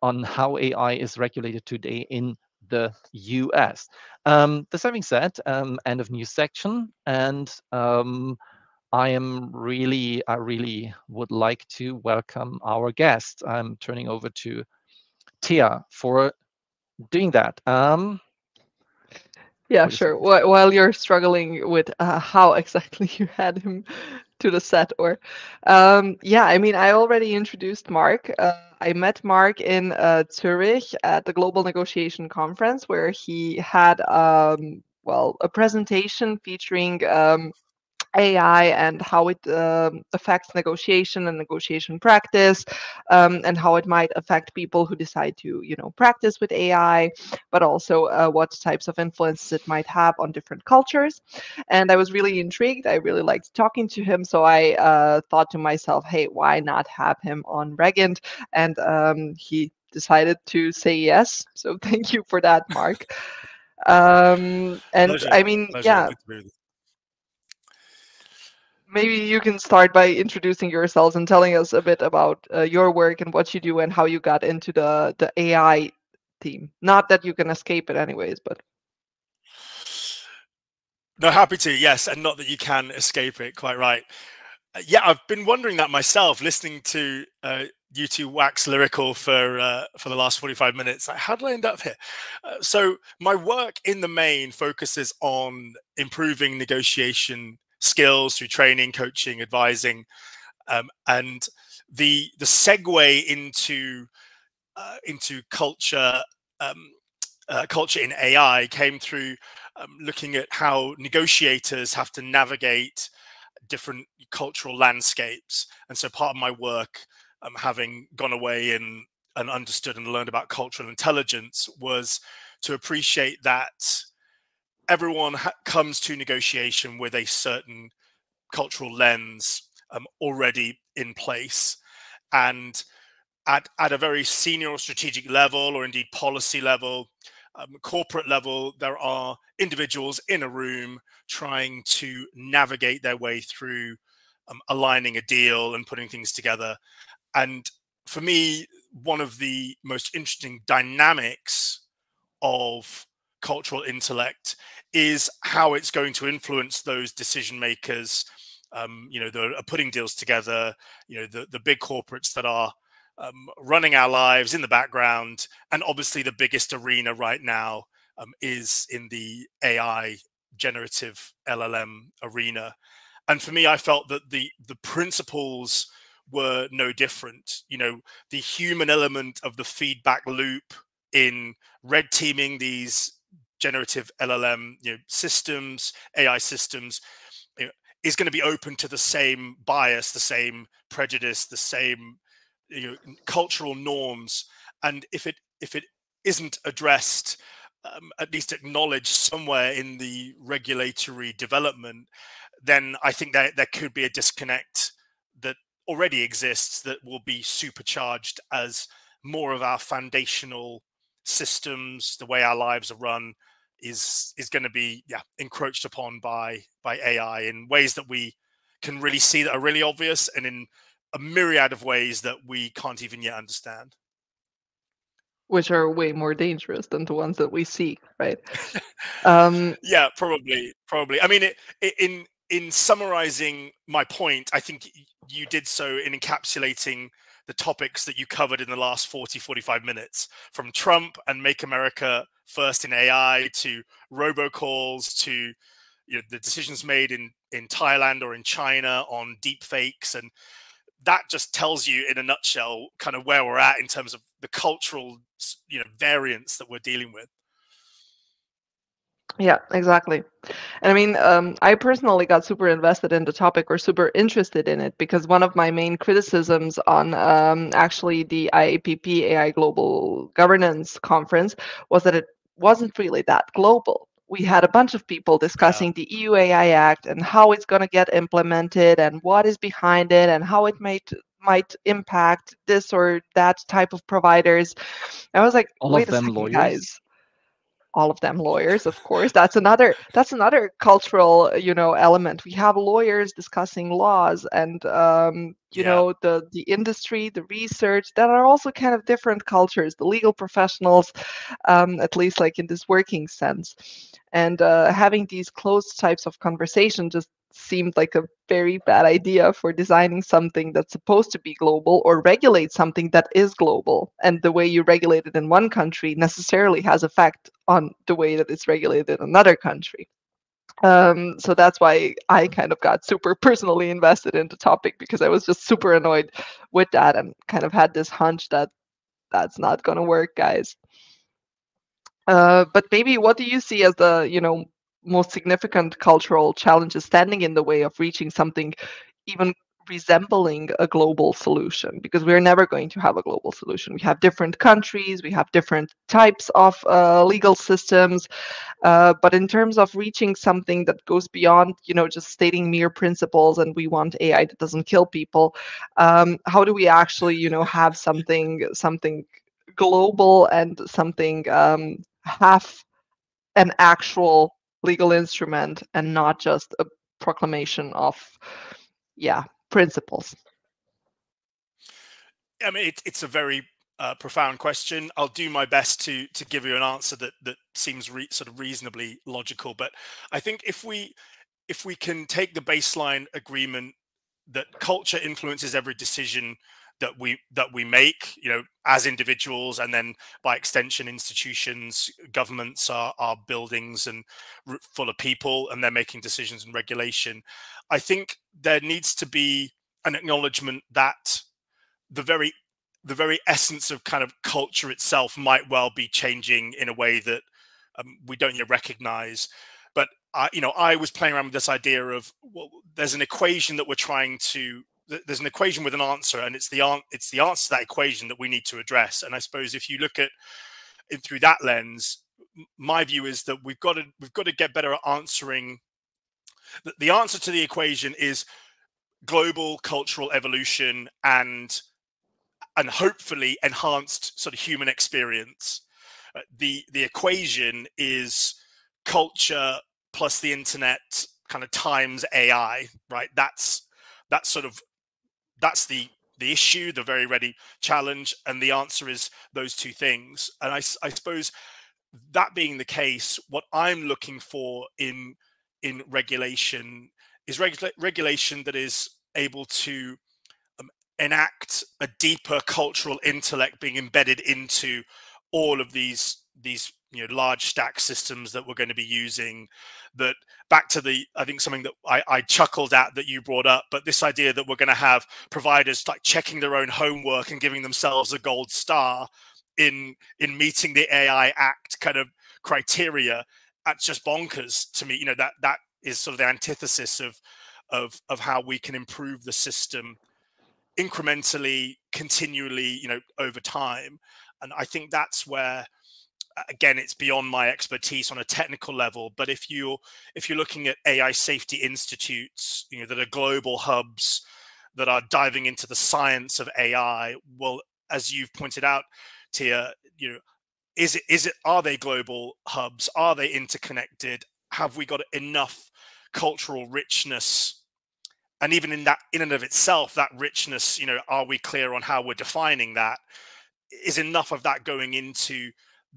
S1: on how AI is regulated today in the US. This having said, end of news section, and I really would like to welcome our guest. I'm turning over to Tia for doing that.
S2: Yeah,
S1: What is
S2: sure.
S1: yours?
S2: While you're struggling with how exactly you had him to the set, or yeah, I mean, I already introduced Mark. I met Mark in Zurich at the Global Negotiation Conference, where he had well, a presentation featuring AI and how it affects negotiation and negotiation practice, and how it might affect people who decide to, practice with AI, but also what types of influences it might have on different cultures. And I was really intrigued. I really liked talking to him, so I thought to myself, hey, why not have him on RegInt? And he decided to say yes. So thank you for that, Mark. And
S3: Pleasure.
S2: I mean,
S3: Pleasure.
S2: yeah,
S3: Good to be with you.
S2: maybe you can start by introducing yourselves and telling us a bit about your work and what you do and how you got into the AI team. Not that you can escape it anyways, but
S3: No, happy to. Yes, and not that you can escape it. Quite right. Yeah, I've been wondering that myself, listening to you two wax lyrical for the last 45 minutes. Like, how did I end up here? So my work in the main focuses on improving negotiation skills through training, coaching, advising, and the segue into culture. Um, Culture in AI came through looking at how negotiators have to navigate different cultural landscapes. And so part of my work, having gone away and understood and learned about cultural intelligence, was to appreciate that everyone comes to negotiation with a certain cultural lens already in place. And at a very senior or strategic level, or indeed policy level, corporate level, there are individuals in a room trying to navigate their way through aligning a deal and putting things together. And for me, one of the most interesting dynamics of cultural intellect is how it's going to influence those decision makers, that are putting deals together, the big corporates that are running our lives in the background. And obviously, the biggest arena right now is in the AI generative LLM arena. And for me, I felt that the principles were no different. The human element of the feedback loop in red teaming these generative LLM systems, AI systems, you know, is going to be open to the same bias, the same prejudice, the same cultural norms. And if it isn't addressed, at least acknowledged somewhere in the regulatory development, then I think that there could be a disconnect that already exists that will be supercharged as more of our foundational systems, the way our lives are run, is going to be encroached upon by AI in ways that we can really see that are really obvious, and in a myriad of ways that we can't even yet understand.
S2: which are way more dangerous than the ones that we see, right? Um,
S3: Yeah, probably. I mean, in summarizing my point, I think you did so in encapsulating the topics that you covered in the last 45 minutes, from Trump and Make America First in AI, to robocalls, to the decisions made in Thailand or in China on deep fakes. And that just tells you in a nutshell kind of where we're at in terms of the cultural variance that we're dealing with.
S2: Yeah, exactly. And I mean, I personally got super invested in the topic or super interested in it because one of my main criticisms on actually the IAPP AI Global Governance Conference was that it wasn't really that global. We had a bunch of people
S3: Yeah,
S2: discussing the EU AI Act and how it's going to get implemented and what is behind it and how it might impact this or that type of providers. I was like,
S1: All
S2: wait
S1: of
S2: a
S1: them
S2: second,
S1: lawyers.
S2: guys, all of them lawyers, of course. That's another cultural element. We have lawyers discussing laws and
S3: yeah,
S2: the industry, the research, that are also kind of different cultures, the legal professionals, at least like in this working sense. And having these closed types of conversation just seemed like a very bad idea for designing something that's supposed to be global or regulate something that is global. And the way you regulate it in one country necessarily has effect on the way that it's regulated in another country. So that's why I kind of got super personally invested in the topic, because I was just super annoyed with that and kind of had this hunch that that's not going to work, guys. But maybe what do you see as the most significant cultural challenges standing in the way of reaching something even resembling a global solution, because we're never going to have a global solution. We have different countries, we have different types of legal systems, but in terms of reaching something that goes beyond, just stating mere principles and we want AI that doesn't kill people, how do we actually, have something global and something have an actual legal instrument and not just a proclamation of, yeah, principles?
S3: I mean, it's a very profound question. I'll do my best to give you an answer that seems sort of reasonably logical. But I think if we can take the baseline agreement that culture influences every decision that we make, as individuals, and then by extension, institutions, governments are buildings and full of people, and they're making decisions and regulation. I think there needs to be an acknowledgement that the very essence of kind of culture itself might well be changing in a way that we don't yet recognize. But I was playing around with this idea of, well, there's an equation that we're trying to. There's an equation with an answer, and it's the answer to that equation that we need to address. And I suppose if you look at it through that lens, my view is that we've got to get better at answering. The answer to the equation is global cultural evolution and hopefully enhanced sort of human experience. The equation is culture plus the internet kind of times AI, right? That's the issue, the very ready challenge, and the answer is those two things. And I suppose that being the case, what I'm looking for in regulation is regulation that is able to enact a deeper cultural intellect being embedded into all of these large stack systems that we're going to be using. That back to I think something that I chuckled at that you brought up, but this idea that we're going to have providers like checking their own homework and giving themselves a gold star in meeting the AI Act kind of criteria, that's just bonkers to me. That is sort of the antithesis of how we can improve the system incrementally, continually, over time. And I think that's where, again, it's beyond my expertise on a technical level. But if you're looking at AI safety institutes, that are global hubs that are diving into the science of AI, well, as you've pointed out, Tia, are they global hubs? Are they interconnected? Have we got enough cultural richness? And even in and of itself, that richness, are we clear on how we're defining that? Is enough of that going into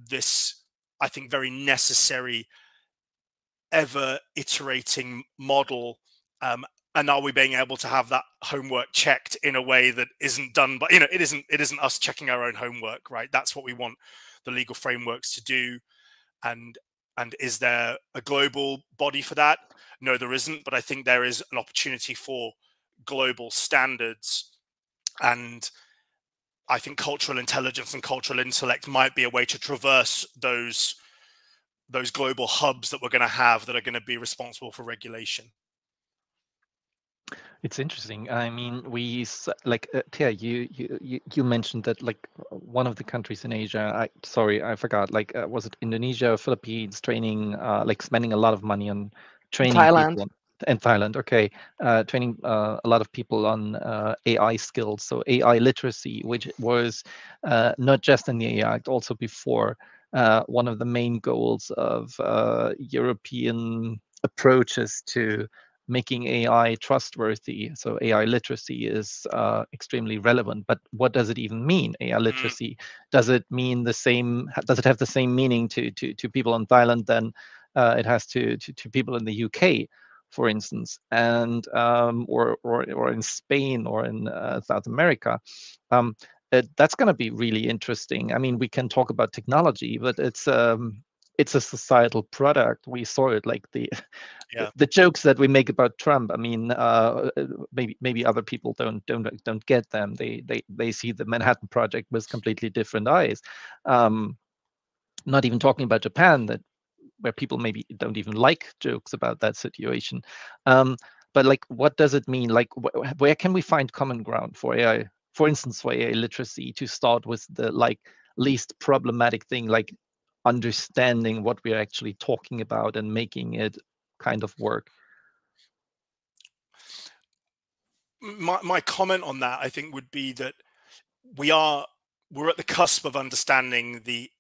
S3: this, I think, very necessary, ever iterating model? And are we being able to have that homework checked in a way that isn't done by, it isn't us checking our own homework, right? That's what we want the legal frameworks to do. And is there a global body for that? No, there isn't. But I think there is an opportunity for global standards. And I think cultural intelligence and cultural intellect might be a way to traverse those global hubs that we're going to have that are going to be responsible for regulation.
S1: It's interesting. I mean, Tia, you mentioned that like one of the countries in Asia. Sorry, I forgot. Like, was it Indonesia, or Philippines, training, like spending a lot of money on training
S2: Thailand.
S1: people, and Thailand. Okay, training a lot of people on AI skills, so AI literacy, which was not just in the AI Act, also before. One of the main goals of European approaches to making AI trustworthy. So AI literacy is extremely relevant. But what does it even mean, AI literacy? Does it mean the same? Does it have the same meaning to people in Thailand than it has to people in the UK, for instance, and or in Spain or in South America? That's going to be really interesting. I mean, we can talk about technology, but it's a societal product. We saw it, like the jokes that we make about Trump. I mean, maybe other people don't get them. They see the Manhattan Project with completely different eyes. Not even talking about Japan, that where people maybe don't even like jokes about that situation. But like, what does it mean? Like, where can we find common ground for AI? For instance, for AI literacy, to start with the like least problematic thing, like understanding what we're actually talking about and making it kind of work.
S3: My comment on that, I think, would be that we're at the cusp of understanding the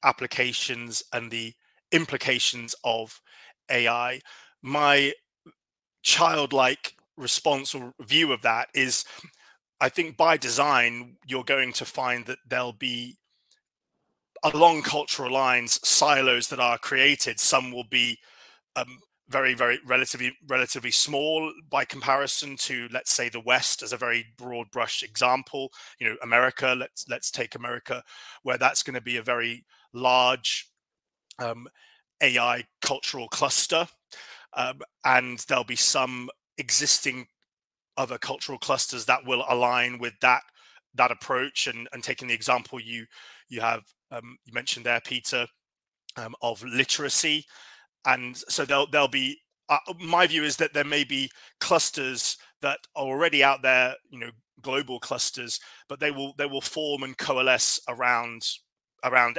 S3: applications and the implications of AI. My childlike response or view of that is, I think by design you're going to find that there'll be, along cultural lines, silos that are created. Some will be very relatively small by comparison to, let's say, the West, as a very broad brush example. America, let's take America, where that's going to be a very large AI cultural cluster, and there'll be some existing other cultural clusters that will align with that approach. And taking the example you mentioned there, Peter, of literacy. And so there'll be, my view is that there may be clusters that are already out there, global clusters, but they will form and coalesce around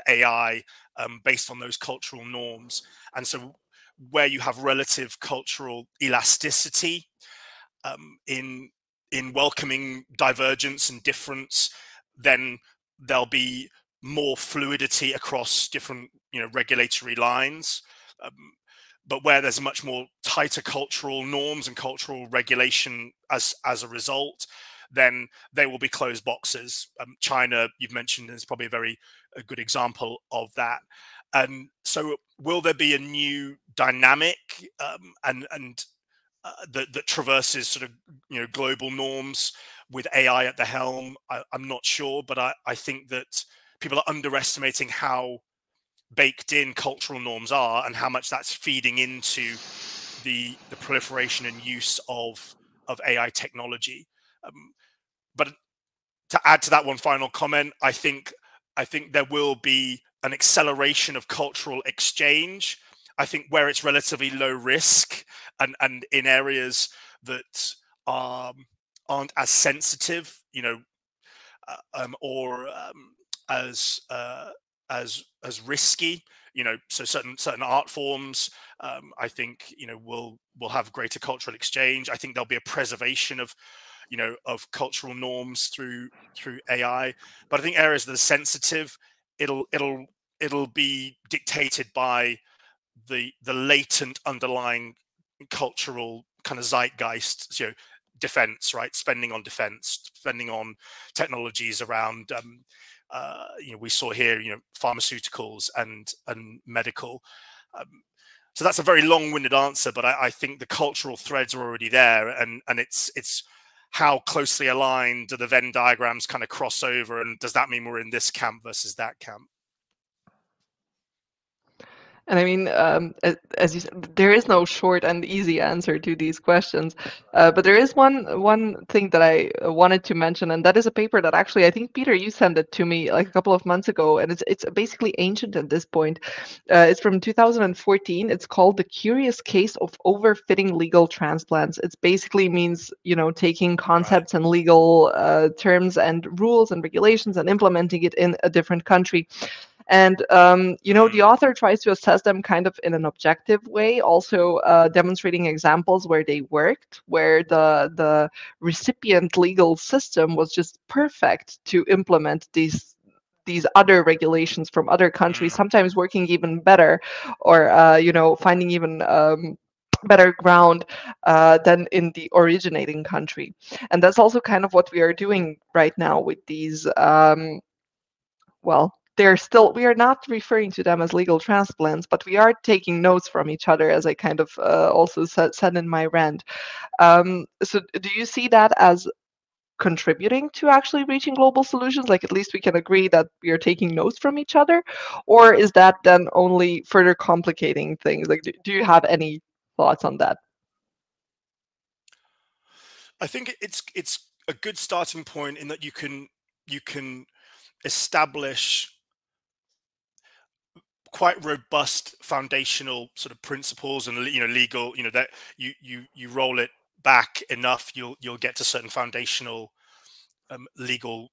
S3: AI, based on those cultural norms. And so where you have relative cultural elasticity, in welcoming divergence and difference, then there'll be more fluidity across different regulatory lines. But where there's much more tighter cultural norms and cultural regulation as a result, then they will be closed boxes. China, you've mentioned, is probably a good example of that. And so will there be a new dynamic, and that traverses sort of global norms with AI at the helm? I'm not sure, but I think that people are underestimating how baked in cultural norms are and how much that's feeding into the proliferation and use of AI technology. But to add to that one final comment, I think there will be an acceleration of cultural exchange. I think where it's relatively low risk, and in areas that aren't as sensitive, or as risky, so certain art forms, I think will have greater cultural exchange. I think there'll be a preservation of cultural norms through AI. But I think areas that are sensitive, it'll be dictated by the latent underlying cultural kind of zeitgeist. Defense, right? Spending on defense, spending on technologies around, we saw here, pharmaceuticals and medical. So that's a very long-winded answer, but I think the cultural threads are already there, and it's how closely aligned do the Venn diagrams kind of cross over, and does that mean we're in this camp versus that camp?
S2: And I mean, as you said, there is no short and easy answer to these questions. But there is one thing that I wanted to mention, and that is a paper that actually, I think, Peter, you sent it to me like a couple of months ago, and it's basically ancient at this point. It's from 2014. It's called "The Curious Case of Overfitting Legal Transplants." It basically means, taking concepts and legal terms and rules and regulations and implementing it in a different country. And the author tries to assess them kind of in an objective way, also demonstrating examples where they worked, where the recipient legal system was just perfect to implement these other regulations from other countries, sometimes working even better, or finding even better ground than in the originating country. And that's also kind of what we are doing right now with these. Well, we are not referring to them as legal transplants, but we are taking notes from each other, as I kind of also said in my rant. So do you see that as contributing to actually reaching global solutions? Like, at least we can agree that we are taking notes from each other? Or is that then only further complicating things? Like, do you have any thoughts on that?
S3: I think it's a good starting point in that you can establish quite robust foundational sort of principles and legal, that you roll it back enough, you'll get to certain foundational legal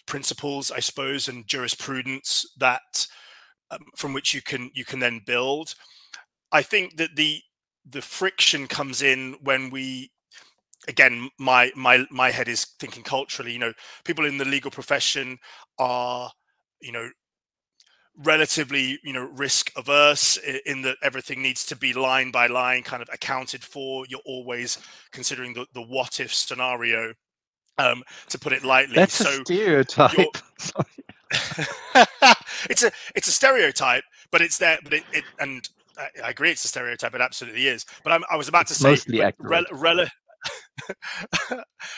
S3: principles, I suppose, and jurisprudence that from which you can then build. I think that the friction comes in when we, again, my head is thinking culturally. People in the legal profession are relatively risk averse, in that everything needs to be line by line kind of accounted for. You're always considering the what if scenario, to put it lightly.
S1: That's a
S3: So
S1: stereotype.
S3: it's a stereotype, but it's there. But and I agree, it's a stereotype. It absolutely is. But I was about to say,
S1: mostly accurate.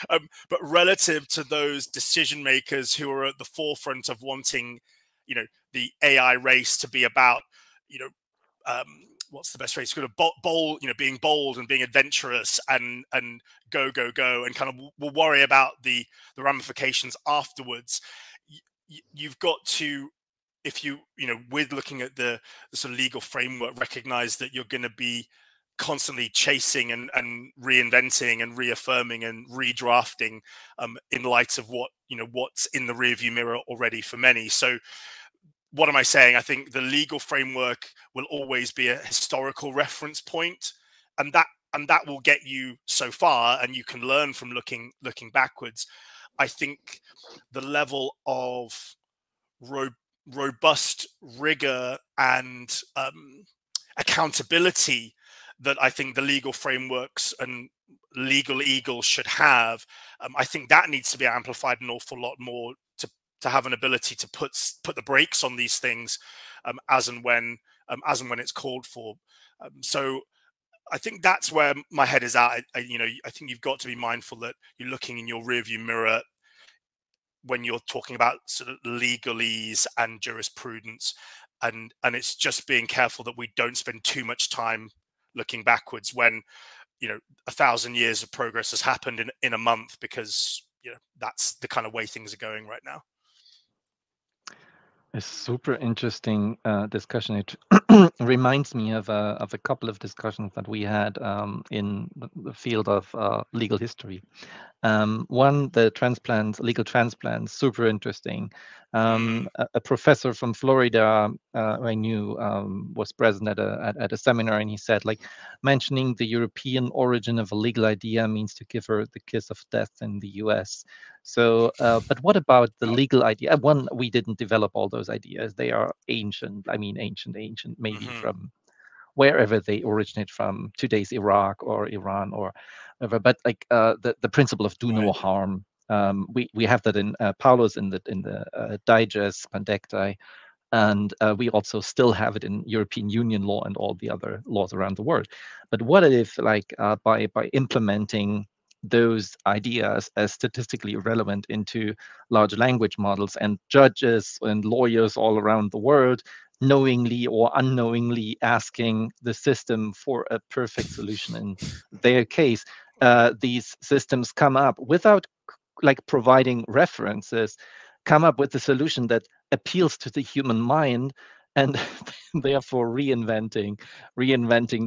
S3: But relative to those decision makers who are at the forefront of wanting, the AI race to be about, what's the best phrase? Sort of bold, being bold and being adventurous and go and kind of will worry about the ramifications afterwards. You've got to, if with looking at the sort of legal framework, recognize that you're going to be constantly chasing and reinventing and reaffirming and redrafting, in light of what's in the rearview mirror already for many. So what am I saying? I think the legal framework will always be a historical reference point, and that will get you so far, and you can learn from looking backwards. I think the level of robust rigor and accountability that I think the legal frameworks and legal eagles should have, I think that needs to be amplified an awful lot more to have an ability to put the brakes on these things, as and when it's called for. So I think that's where my head is at. I think you've got to be mindful that you're looking in your rearview mirror when you're talking about sort of legalese and jurisprudence, and it's just being careful that we don't spend too much time looking backwards when 1,000 years of progress has happened in a month, because that's the kind of way things are going right now.
S1: A super interesting discussion. It reminds me of a couple of discussions that we had in the field of legal history. One, the legal transplants, super interesting. A professor from Florida I knew was present at a seminar, and he said, like, mentioning the European origin of a legal idea means to give her the kiss of death in the US. So, but what about the legal idea? One, we didn't develop all those ideas. They are ancient. I mean, ancient, maybe from wherever they originate from, today's Iraq or Iran or whatever. But like the principle of do no harm, we have that in Paulus in the digest Pandecti, and we also still have it in European Union law and all the other laws around the world. But what if, like, by implementing those ideas as statistically relevant into large language models, and judges and lawyers all around the world knowingly or unknowingly asking the system for a perfect solution in their case, these systems come up without like providing references, come up with a solution that appeals to the human mind, and therefore reinventing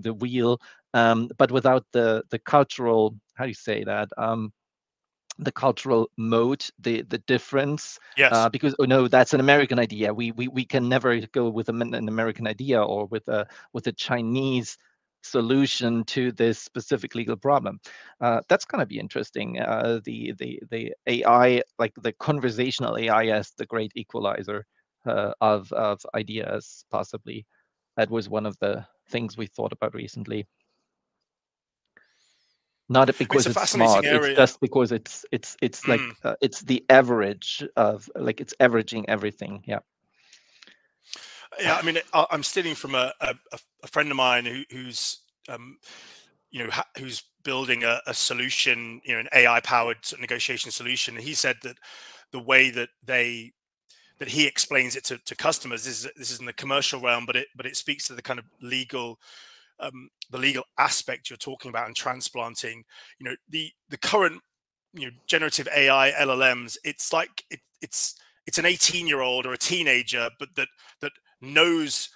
S1: the wheel, but without the cultural, how do you say that, the cultural mode, the difference.
S3: Yes.
S1: Because, oh no, that's an American idea. We can never go with an American idea or with a Chinese solution to this specific legal problem. That's going to be interesting. The AI, like the conversational AI, as the great equalizer of ideas, possibly. That was one of the things we thought about recently. Not because it's smart,
S3: area.
S1: it's just because it's like it's the average of, like, it's averaging everything. Yeah.
S3: I mean, I'm stealing from a friend of mine who's who's building a solution, an AI powered negotiation solution. And he said that the way that he explains it to customers is, this is in the commercial realm, but it speaks to the kind of legal aspect you're talking about in transplanting. The current generative AI LLMs, it's like it's an 18-year-old or a teenager, but that knows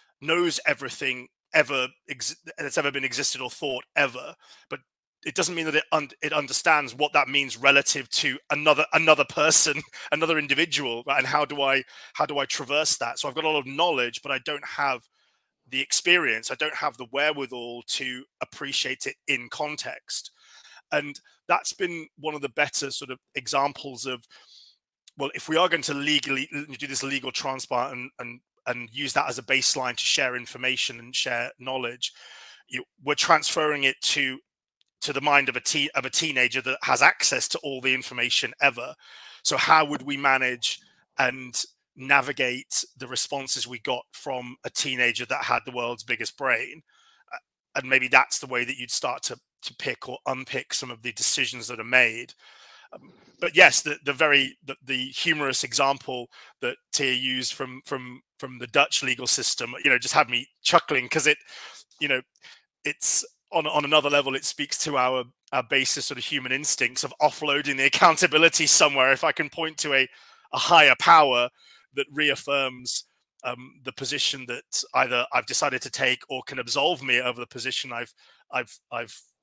S3: everything that's ever been existed or thought ever, but it doesn't mean that it understands what that means relative to another person, another individual, right? And how do I traverse that? So I've got a lot of knowledge, but I don't have the experience. I don't have the wherewithal to appreciate it in context. And that's been one of the better sort of examples of, well, if we are going to legally do this legal transfer and use that as a baseline to share information and share knowledge, we're transferring it to the mind of a teenager that has access to all the information ever. So how would we manage and navigate the responses we got from a teenager that had the world's biggest brain? And maybe that's the way that you'd start to pick or unpick some of the decisions that are made. But yes, the humorous example that Tia used from the Dutch legal system, just had me chuckling, because it's on another level, it speaks to our basis sort of human instincts of offloading the accountability somewhere. If I can point to a higher power that reaffirms the position that either I've decided to take or can absolve me over the position I've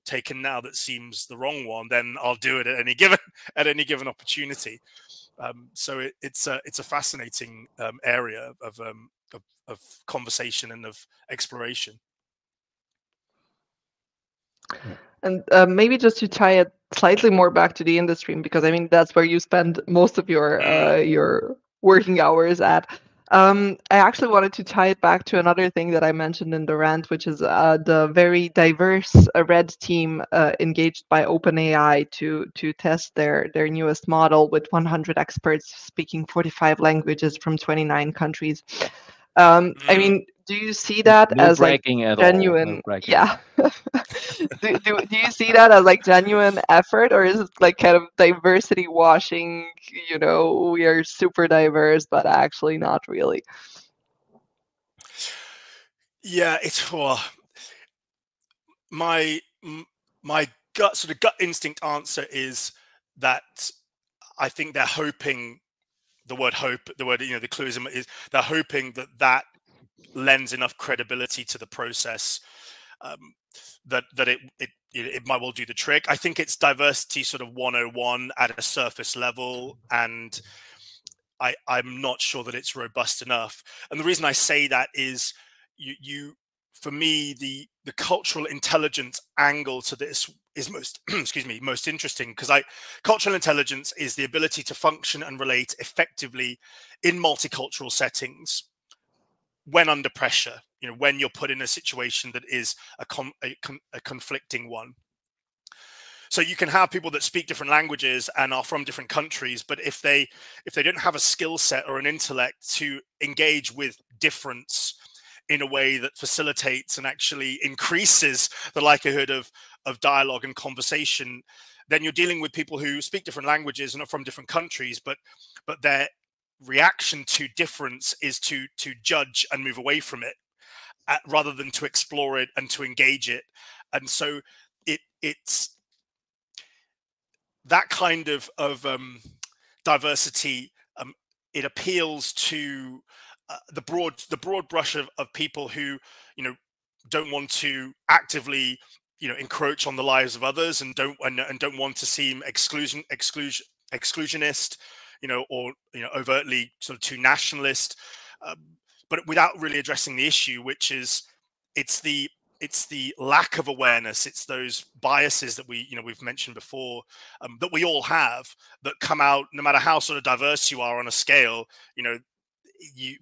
S3: taken now that seems the wrong one, then I'll do it at any given opportunity. So it's a fascinating area of conversation and of exploration.
S2: And maybe just to tie it slightly more back to the industry, because I mean that's where you spend most of your working hours at. I actually wanted to tie it back to another thing that I mentioned in the rant, which is the very diverse red team engaged by OpenAI to test their newest model with 100 experts speaking 45 languages from 29 countries. I mean, do you see that as like genuine? Yeah. do you see that as like genuine effort, or is it like kind of diversity washing? We are super diverse, but actually not really.
S3: Yeah, it's my gut instinct answer is that I think they're hoping, the word the cluism is, they're hoping that lends enough credibility to the process that it might well do the trick. I think it's diversity sort of 101 at a surface level, and I'm not sure that it's robust enough. And the reason I say that is for me, the cultural intelligence angle to this is most most interesting, because cultural intelligence is the ability to function and relate effectively in multicultural settings when under pressure, when you're put in a situation that is a conflicting one. So you can have people that speak different languages and are from different countries, but if they don't have a skill set or an intellect to engage with difference in a way that facilitates and actually increases the likelihood of dialogue and conversation, then you're dealing with people who speak different languages and are from different countries, but their reaction to difference is to judge and move away from it, rather than to explore it and to engage it. And so it's that kind of diversity. It appeals to the broad brush of people who don't want to actively encroach on the lives of others, and don't want to seem exclusionist, or overtly sort of too nationalist, but without really addressing the issue, which is it's the lack of awareness. It's those biases that we've mentioned before, that we all have, that come out no matter how sort of diverse you are on a scale.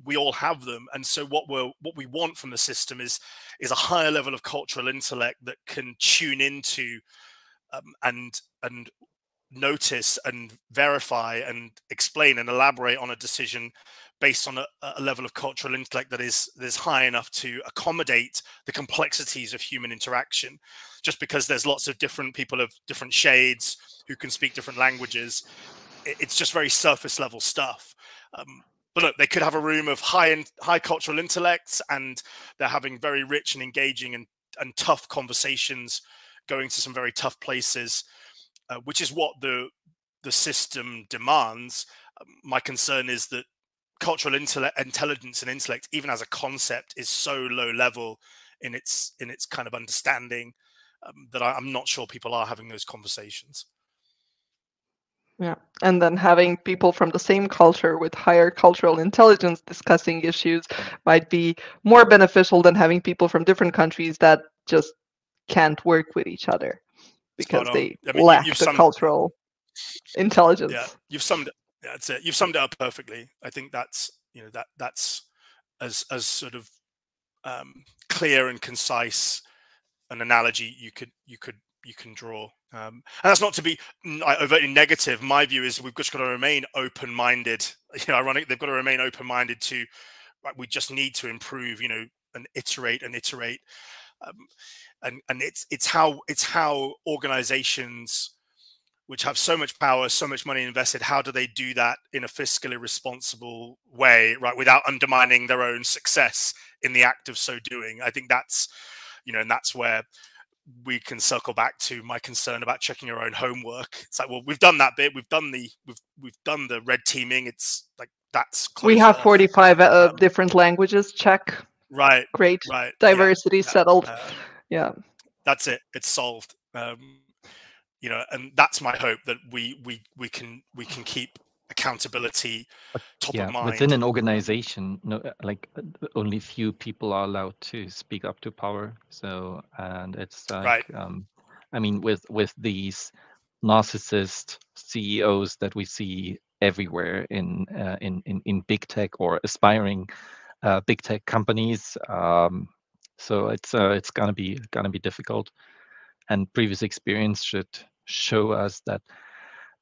S3: We all have them, and so what we want from the system is a higher level of cultural intellect that can tune into and notice and verify and explain and elaborate on a decision based on a level of cultural intellect that is high enough to accommodate the complexities of human interaction. Just because there's lots of different people of different shades who can speak different languages, it's just very surface level stuff. But look, they could have a room of high cultural intellects, and they're having very rich and engaging and tough conversations, going to some very tough places, which is what the system demands. My concern is that cultural intelligence and intellect, even as a concept, is so low level in its kind of understanding, that I'm not sure people are having those conversations.
S2: Yeah. And then having people from the same culture with higher cultural intelligence discussing issues might be more beneficial than having people from different countries that just can't work with each other
S3: Spot
S2: because
S3: on.
S2: they
S3: I mean,
S2: lack
S3: you've
S2: the
S3: summed,
S2: cultural
S3: yeah,
S2: intelligence.
S3: you've summed it. Yeah, that's it. You've summed it up perfectly. I think that's, that's as sort of clear and concise an analogy you can draw. And that's not to be overtly negative. My view is we've just got to remain open-minded. Ironic, they've got to remain open-minded to, like, we just need to improve, and iterate and iterate. And it's how organizations which have so much power, so much money invested, how do they do that in a fiscally responsible way, right, without undermining their own success in the act of so doing? I think that's, and that's where we can circle back to my concern about checking your own homework. It's like, well, we've done that bit, we've done the red teaming. It's like, that's
S2: We
S3: closed
S2: have
S3: off.
S2: 45 different languages. Check.
S3: Right,
S2: Great.
S3: right, yeah,
S2: Diversity settled. Yeah.
S3: that's it. It's solved. And that's my hope, that we can keep accountability top of
S1: Yeah, within
S3: mind.
S1: an organization, no, only few people are allowed to speak up to power. So, and it's
S3: Right.
S1: like, I mean, with these narcissist CEOs that we see everywhere in big tech or aspiring big tech companies. So it's gonna be difficult, and previous experience should show us that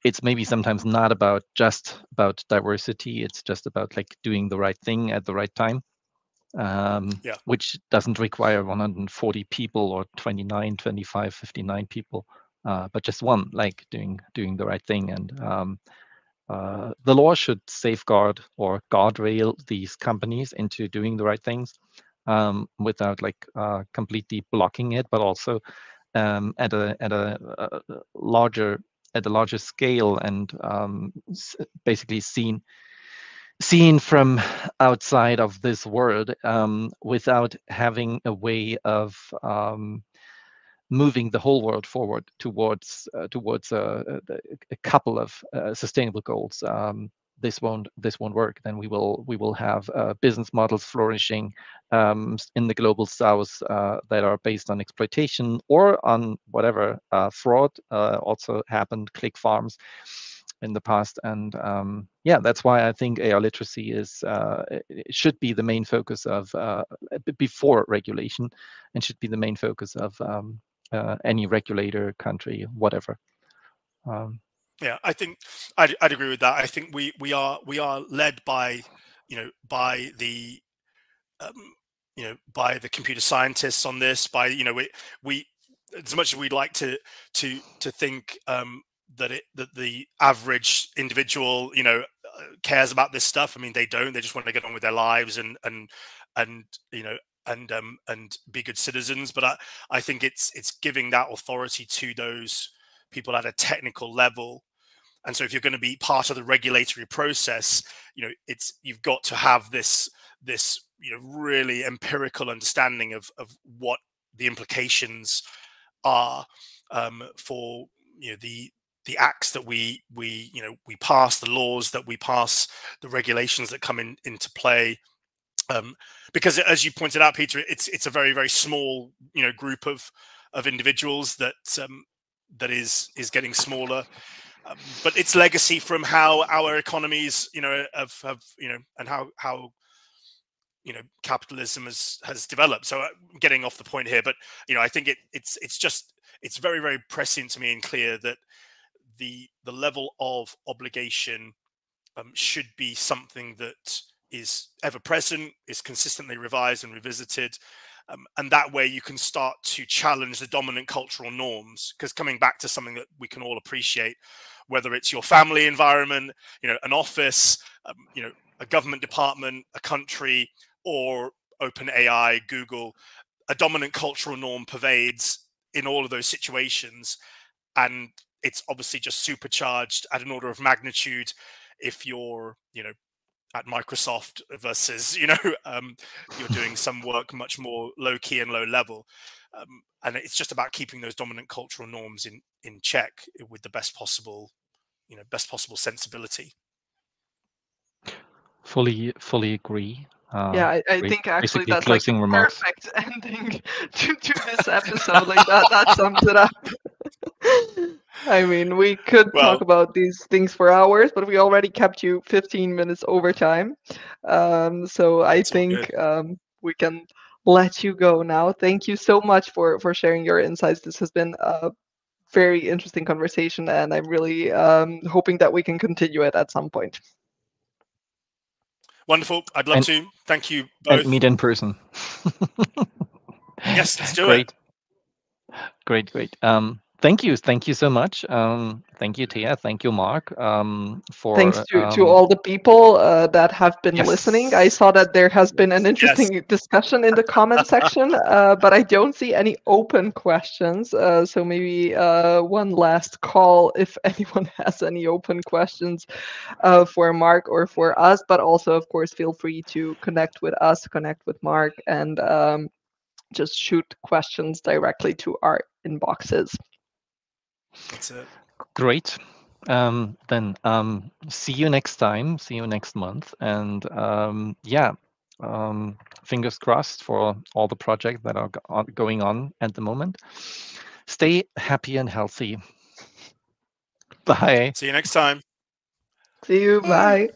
S1: it's maybe sometimes not just about diversity. It's just about like doing the right thing at the right time,
S3: Yeah.
S1: which doesn't require 140 people or 29, 25, 59 people, but just one, like doing the right thing. And the law should safeguard or guardrail these companies into doing the right things, without like completely blocking it, but also at a larger scale, and basically seen from outside of this world, without having a way of moving the whole world forward towards a couple of sustainable goals. This won't work. Then we will have business models flourishing in the global south that are based on exploitation or on whatever fraud. Also happened, click farms in the past. And yeah, that's why I think AI literacy it should be the main focus of before regulation, and should be the main focus of any regulator, country, whatever.
S3: Yeah, I think I'd agree with that. I think we are led by, by the by the computer scientists on this. By, we as much as we'd like to think that the average individual, cares about this stuff. I mean, they don't. They just want to get on with their lives and and be good citizens. But I think it's giving that authority to those people at a technical level. And so if you're going to be part of the regulatory process, you've got to have this really empirical understanding of what the implications are, for the acts that we pass, the laws that we pass, the regulations that come into play. Because, as you pointed out, Peter, it's a very, very small group of individuals that is getting smaller. But its legacy from how our economies have and how capitalism has developed. So getting off the point here, but I think it's very, very prescient to me and clear that the level of obligation should be something that is ever present, is consistently revised and revisited. And that way you can start to challenge the dominant cultural norms. Because coming back to something that we can all appreciate, whether it's your family environment, an office, a government department, a country, or OpenAI, Google, a dominant cultural norm pervades in all of those situations. And it's obviously just supercharged at an order of magnitude if you're, at Microsoft versus, you're doing some work much more low key and low level. And it's just about keeping those dominant cultural norms in check with the best possible sensibility.
S1: Fully agree.
S2: Yeah, I
S1: Great.
S2: think actually
S1: Basically,
S2: that's like the
S1: closing remarks.
S2: perfect ending to this episode. Like that sums it up. I mean, we could talk
S3: Well,
S2: about these things for hours, but we already kept you 15 minutes over time. So I
S3: it's all
S2: think
S3: good.
S2: we can let you go now. Thank you so much for sharing your insights. This has been a very interesting conversation, and I'm really hoping that we can continue it at some point.
S3: Wonderful. I'd love
S1: And
S3: to. Thank you
S1: and
S3: both.
S1: meet in person.
S3: Yes, let's do
S1: Great.
S3: it.
S1: Great. Thank you so much. Thank you, Thea. Thank you, Mark.
S2: Thanks
S1: For
S2: to all the people that have been
S1: yes,
S2: listening. I saw that there has been an
S3: Yes.
S2: interesting discussion in the comment section, but I don't see any open questions. So maybe one last call if anyone has any open questions for Mark or for us. But also, of course, feel free to connect with us, connect with Mark, and just shoot questions directly to our inboxes.
S3: That's it.
S1: great. Then see you next time. See you next month. And fingers crossed for all the projects that are going on at the moment. Stay happy and healthy. Bye.
S3: See you next time.
S2: See you. Bye.